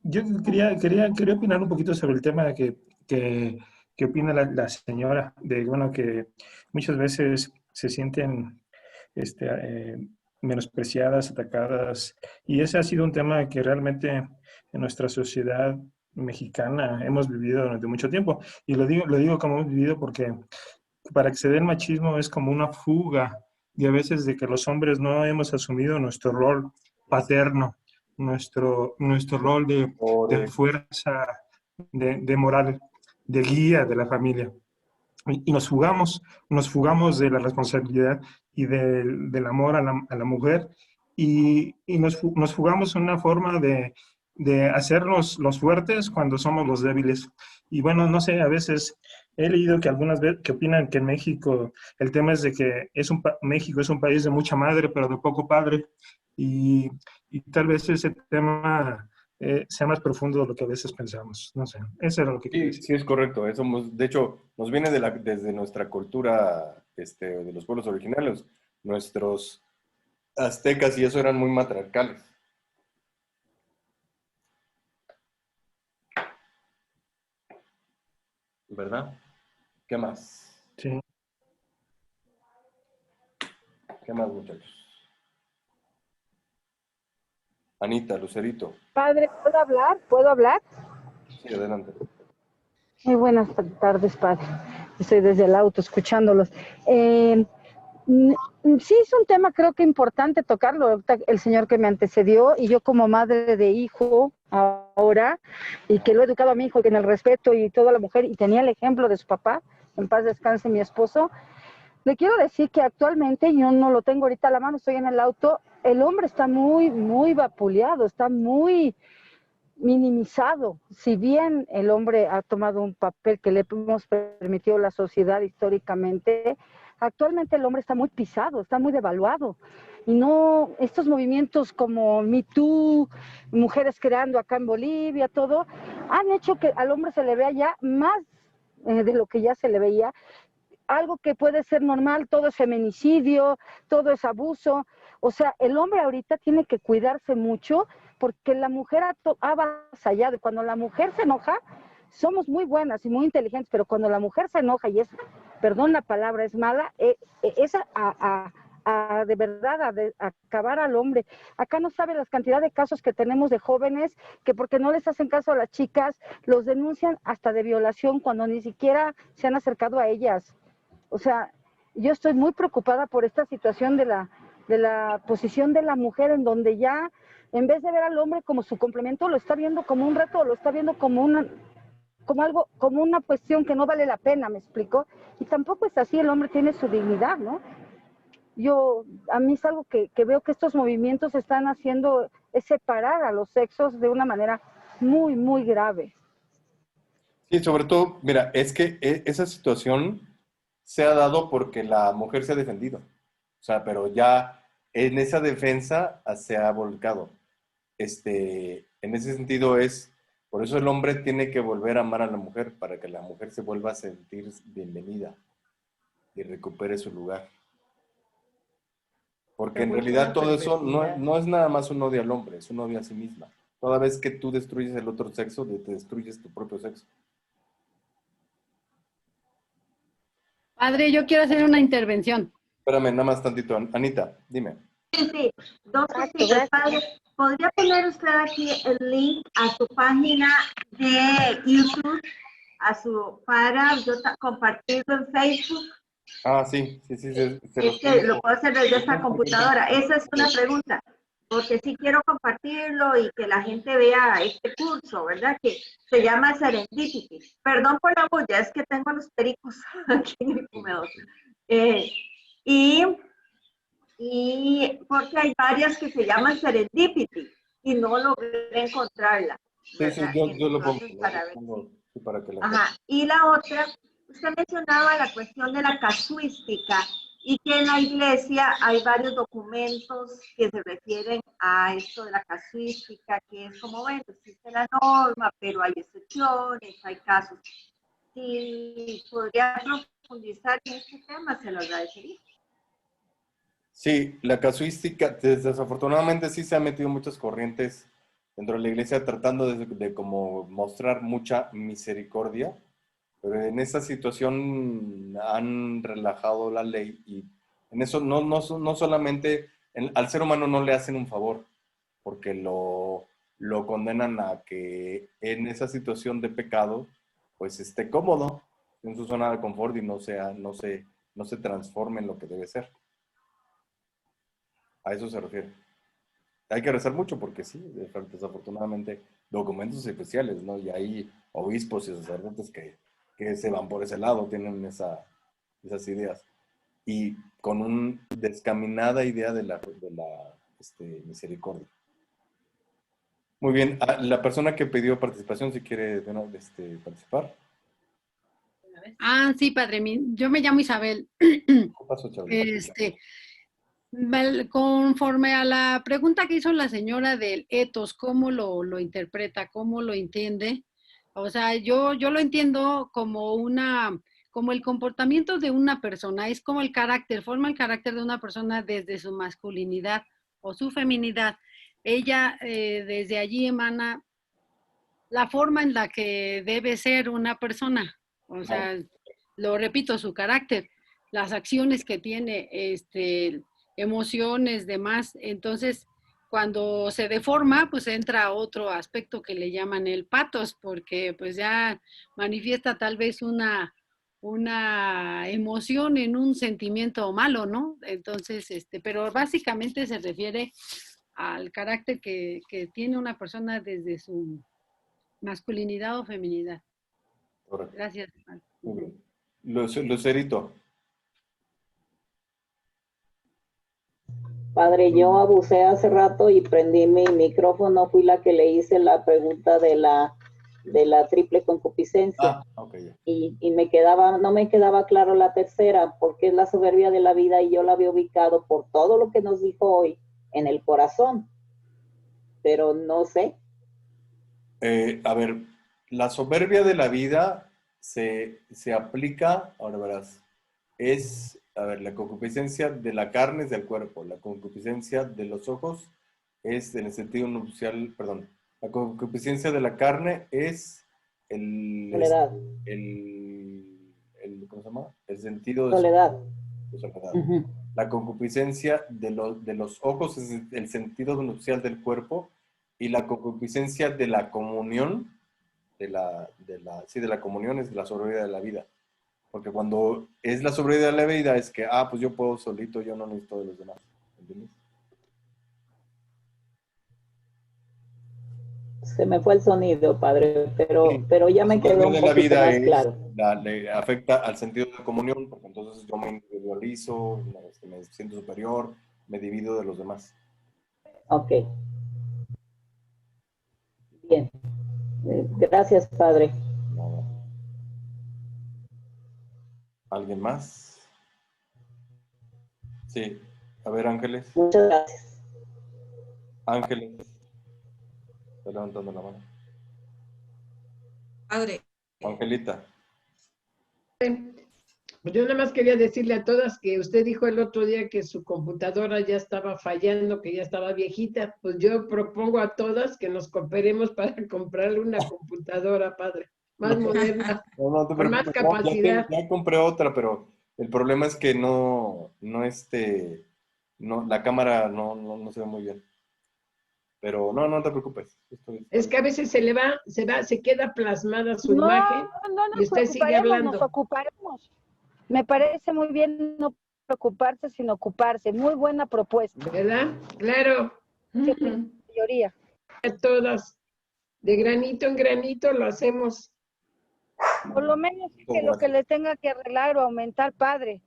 yo quería opinar un poquito sobre el tema de que opina la señora, de bueno, que muchas veces se sienten menospreciadas, atacadas, y ese ha sido un tema que realmente en nuestra sociedad mexicana hemos vivido durante mucho tiempo, y lo digo como hemos vivido porque para que se dé el machismo es como una fuga, y a veces de que los hombres no hemos asumido nuestro rol paterno, nuestro rol de fuerza, de moral, de guía de la familia. Y nos fugamos de la responsabilidad y del amor a la mujer, y nos fugamos en una forma de hacernos los fuertes cuando somos los débiles. Y bueno, no sé, a veces he leído que algunas veces que opinan que en México el tema es de que México es un país de mucha madre, pero de poco padre, y tal vez ese tema sea más profundo de lo que a veces pensamos. No sé, eso era lo que quería decir. Sí, es correcto. Eso, de hecho, nos viene desde nuestra cultura de los pueblos originarios. Nuestros aztecas y eso eran muy matriarcales. ¿Verdad? ¿Qué más? Sí. ¿Qué más, muchachos? Anita, Lucerito. Padre, ¿puedo hablar? ¿Puedo hablar? Sí, adelante. Muy buenas tardes, padre. Estoy desde el auto escuchándolos. Sí, es un tema creo que importante tocarlo. El señor que me antecedió y yo como madre de hijo ahora, y que lo he educado a mi hijo en el respeto y toda la mujer, y tenía el ejemplo de su papá, en paz descanse mi esposo, le quiero decir que actualmente, yo no lo tengo ahorita a la mano, estoy en el auto, el hombre está muy, muy vapuleado, está muy minimizado. Si bien el hombre ha tomado un papel que le hemos permitido la sociedad históricamente, actualmente el hombre está muy pisado, está muy devaluado. Y no, estos movimientos como Me Too, mujeres creando acá en Bolivia, todo, han hecho que al hombre se le vea ya más de lo que ya se le veía. Algo que puede ser normal, todo es feminicidio, todo es abuso. O sea, el hombre ahorita tiene que cuidarse mucho porque la mujer ha avasallado. Cuando la mujer se enoja, somos muy buenas y muy inteligentes, pero cuando la mujer se enoja y es, perdón la palabra, es mala, es de verdad a acabar al hombre. Acá no sabe las cantidad de casos que tenemos de jóvenes que porque no les hacen caso a las chicas, los denuncian hasta de violación cuando ni siquiera se han acercado a ellas. O sea, yo estoy muy preocupada por esta situación de la posición de la mujer, en donde ya, en vez de ver al hombre como su complemento, lo está viendo como un reto, lo está viendo como algo, como una cuestión que no vale la pena, ¿me explico? Y tampoco es así, el hombre tiene su dignidad, ¿no? A mí es algo que veo que estos movimientos están haciendo, es separar a los sexos de una manera muy, muy grave. Sí, sobre todo, mira, es que esa situación se ha dado porque la mujer se ha defendido. O sea, pero ya en esa defensa se ha volcado. En ese sentido es Por eso el hombre tiene que volver a amar a la mujer, para que la mujer se vuelva a sentir bienvenida y recupere su lugar. Porque en realidad todo eso no es nada más un odio al hombre, es un odio a sí misma. Toda vez que tú destruyes el otro sexo, te destruyes tu propio sexo. Padre, yo quiero hacer una intervención. Espérame, nada más tantito. Anita, dime. Sí, dos cositas, padre. ¿Podría poner usted aquí el link a su página de YouTube, para yo compartirlo en Facebook? Ah, sí. Es que lo puedo hacer desde esta computadora. Esa es una pregunta, porque sí quiero compartirlo y que la gente vea este curso, ¿verdad? Que se llama Serendipity. Perdón por la bulla, es que tengo los pericos aquí en el comedor. Y porque hay varias que se llaman Serendipity y no logré encontrarla. Sí, yo lo pongo. Para que Ajá. Y la otra, usted mencionaba la cuestión de la casuística y que en la iglesia hay varios documentos que se refieren a esto de la casuística, que es como, bueno, existe la norma, pero hay excepciones, hay casos. Si podría profundizar en este tema, se lo agradecería. Sí, la casuística, desafortunadamente sí se han metido muchas corrientes dentro de la iglesia tratando de como mostrar mucha misericordia, pero en esa situación han relajado la ley y en eso no solamente al ser humano no le hacen un favor, porque lo condenan a que en esa situación de pecado pues esté cómodo en su zona de confort y no se transforme en lo que debe ser. A eso se refiere. Hay que rezar mucho porque sí, desafortunadamente, documentos especiales, ¿no? Y hay obispos y sacerdotes que se van por ese lado, tienen esas ideas. Y con una descaminada idea de la misericordia. Muy bien, la persona que pidió participación, si quiere participar. Ah, sí, padre, yo me llamo Isabel. ¿Qué pasó, Chabela? Conforme a la pregunta que hizo la señora del etos, ¿cómo lo interpreta? ¿Cómo lo entiende? O sea, yo lo entiendo como el comportamiento de una persona, es como el carácter, forma el carácter de una persona desde su masculinidad o su feminidad. Ella desde allí emana la forma en la que debe ser una persona. O sea, lo repito, su carácter, las acciones que tiene, emociones, demás. Entonces, cuando se deforma, pues entra otro aspecto que le llaman el patos, porque pues ya manifiesta tal vez una emoción en un sentimiento malo, ¿no? Entonces, pero básicamente se refiere al carácter que tiene una persona desde su masculinidad o feminidad. Correcto. Gracias. Muy bien. Lucerito. Padre, yo abusé hace rato y prendí mi micrófono, fui la que le hice la pregunta de la triple concupiscencia. Okay. Y no me quedaba claro la tercera, porque es la soberbia de la vida y yo la había ubicado por todo lo que nos dijo hoy en el corazón, pero no sé. A ver, la soberbia de la vida se aplica, ahora verás, la concupiscencia de la carne es del cuerpo, la concupiscencia de los ojos es en el sentido nupcial, perdón, la concupiscencia de la carne es soledad. ¿Cómo se llama? El sentido de soledad. soledad. La concupiscencia de los ojos es el sentido nupcial del cuerpo y la concupiscencia de la comunión, de la comunión es la sobriedad de la vida. Porque cuando es la sobriedad de la vida es que, pues yo puedo solito, yo no necesito de los demás. ¿Entiendes? Se me fue el sonido, padre, pero ya me quedó un poquito más claro. Le afecta al sentido de comunión, porque entonces yo me individualizo, me siento superior, me divido de los demás. Ok. Bien. Gracias, padre. Nada. ¿Alguien más? Sí. A ver, Ángeles. Muchas gracias. Ángeles. Está levantando la mano. Padre. Angelita. Yo nada más quería decirle a todas que usted dijo el otro día que su computadora ya estaba fallando, que ya estaba viejita. Pues yo propongo a todas que nos cooperemos para comprarle una computadora, padre, más moderna, No te con más preocupes, no, capacidad. ya compré otra, pero el problema es que no, la cámara no se ve muy bien. Pero no te preocupes. Es que a veces se queda plasmada su No, imagen no y nos usted sigue preocuparemos, hablando. nos ocuparemos. Me parece muy bien no preocuparse, sino ocuparse. Muy buena propuesta. ¿Verdad? Claro. Mayoría. Todas, de granito en granito lo hacemos. Por lo menos que lo que le tenga que arreglar o aumentar, padre.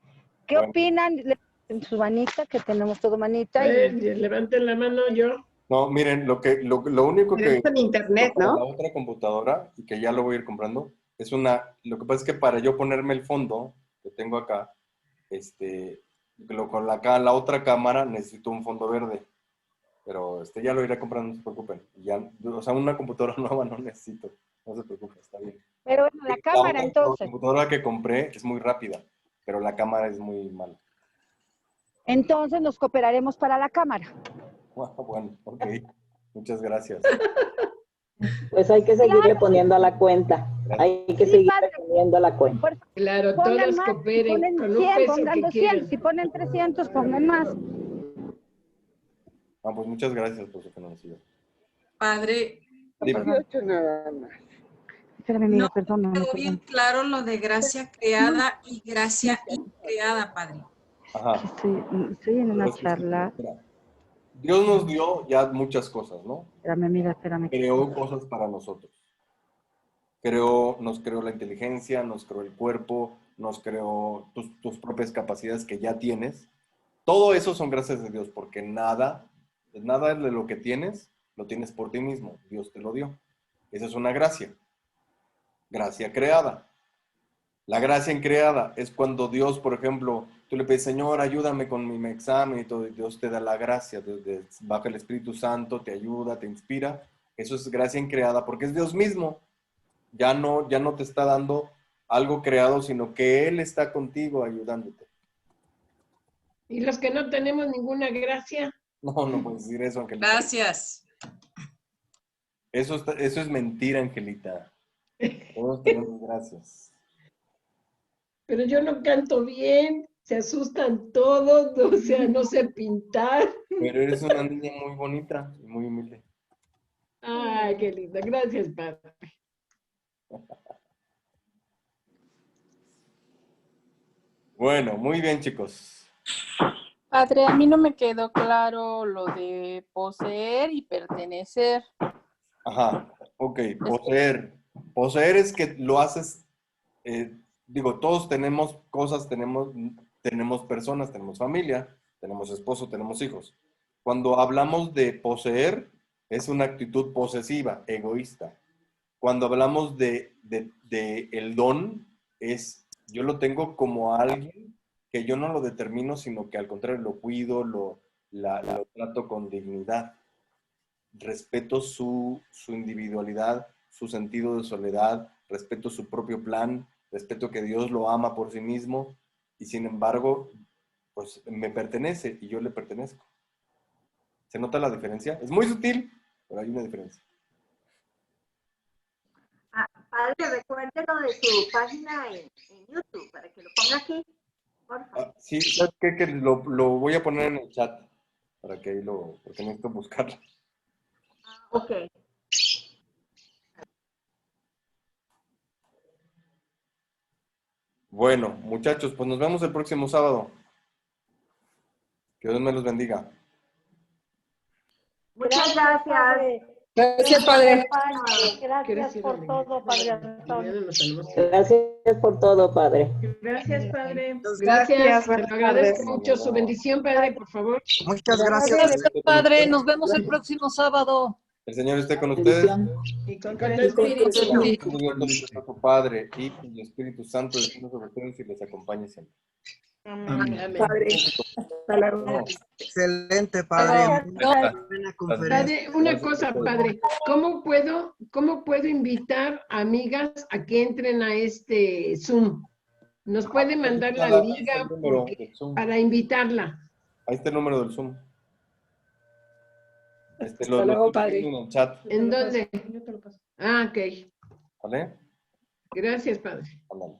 ¿Qué Bueno. opinan? En su manita, que tenemos todo manita. Levanten la mano yo. No, miren, lo único Pero que... es con internet, para ¿no? la otra computadora, y que ya lo voy a ir comprando, lo que pasa es que para yo ponerme el fondo que tengo acá, con la otra cámara necesito un fondo verde. Pero ya lo iré comprando, no se preocupen. O sea, una computadora nueva no necesito. No se preocupen, está bien. Pero bueno, la cámara entonces. La computadora que compré es muy rápida, pero la cámara es muy mala. Entonces nos cooperaremos para la cámara. Bueno, ok. Muchas gracias. Pues hay que seguirle poniendo a la cuenta. Hay que seguirle poniendo a la cuenta. Claro, Pongan todas más, cooperen si ponen con 100, un peso pongan que 200, quieran. si ponen 300, pongan más. Pues muchas gracias por su financiación. Padre, 18 nada más. Espérame, no amiga, perdóname. quedó bien claro lo de gracia creada y gracia increada, Padre. Ajá. Estoy en una charla. Dios nos dio ya muchas cosas, ¿no? Espérame, amiga, espérame. Creó cosas para nosotros. Nos creó la inteligencia, nos creó el cuerpo, nos creó tus propias capacidades que ya tienes. Todo eso son gracias de Dios, porque nada de lo que tienes, lo tienes por ti mismo. Dios te lo dio. Esa es una gracia. Gracia creada. La gracia increada es cuando Dios, por ejemplo, tú le pides, Señor, ayúdame con mi examen y todo, y Dios te da la gracia, baja el Espíritu Santo, te ayuda, te inspira. Eso es gracia increada porque es Dios mismo. Ya no te está dando algo creado, sino que Él está contigo ayudándote. Y los que no tenemos ninguna gracia. No puedes decir eso, Angelita. Gracias. Eso es mentira, Angelita. Todos tenemos gracias. Pero yo no canto bien, se asustan todos, o sea, no sé pintar. Pero eres una niña muy bonita y muy humilde. Ay, qué linda. Gracias, padre. Bueno, muy bien, chicos. Padre, a mí no me quedó claro lo de poseer y pertenecer. Ajá, ok, poseer. Poseer es que lo haces, todos tenemos cosas, tenemos personas, tenemos familia, tenemos esposo, tenemos hijos. Cuando hablamos de poseer, es una actitud posesiva, egoísta. Cuando hablamos de el don, yo lo tengo como alguien que yo no lo determino, sino que al contrario lo cuido, lo trato con dignidad. Respeto su individualidad, su sentido de soledad, respeto su propio plan, respeto que Dios lo ama por sí mismo y sin embargo, pues me pertenece y yo le pertenezco. ¿Se nota la diferencia? Es muy sutil, pero hay una diferencia. Padre, recuerde lo de su página en YouTube, para que lo ponga aquí, por favor. Sí, ¿sabes qué? Que lo voy a poner en el chat, para que porque necesito buscarlo. Ok. Bueno, muchachos, pues nos vemos el próximo sábado. Que Dios me los bendiga. Muchas gracias. Gracias, Padre. Gracias por todo, Padre Antonio. Gracias por todo, Padre. Gracias, Padre. Gracias, Te lo agradezco mucho. Su bendición, Padre, por favor. Muchas gracias. Padre, nos vemos el próximo sábado. El Señor esté con ustedes. Y con tu espíritu. Padre, Hijo y Espíritu Santo, descienda sobre ustedes y les acompañe siempre. Amén. Padre. Hasta luego. Excelente, padre. Muy buena Padre, conferencia. una cosa, padre, ¿cómo puedo invitar amigas a que entren a este Zoom? ¿Nos puede mandar la liga para invitarla? Ahí está el número del Zoom. Hasta luego, padre. En el chat. ¿En dónde? Ah, ok. ¿Vale? Gracias, padre. Ándale.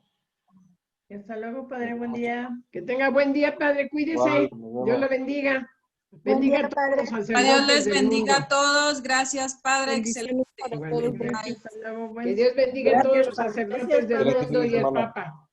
Hasta luego, padre. Buen día. Que tenga buen día, padre. Cuídese. Igual, nos vemos. Dios lo bendiga. Buen Bendiga día, a todos padre. los sacerdotes Dios les del bendiga mundo. a todos. Gracias, Padre. Bendiciones Excelente. para todos. Igualmente. Bye. Hasta luego. Que Dios bendiga a todos los Gracias, sacerdotes del padre. mundo y el Hermana. Papa.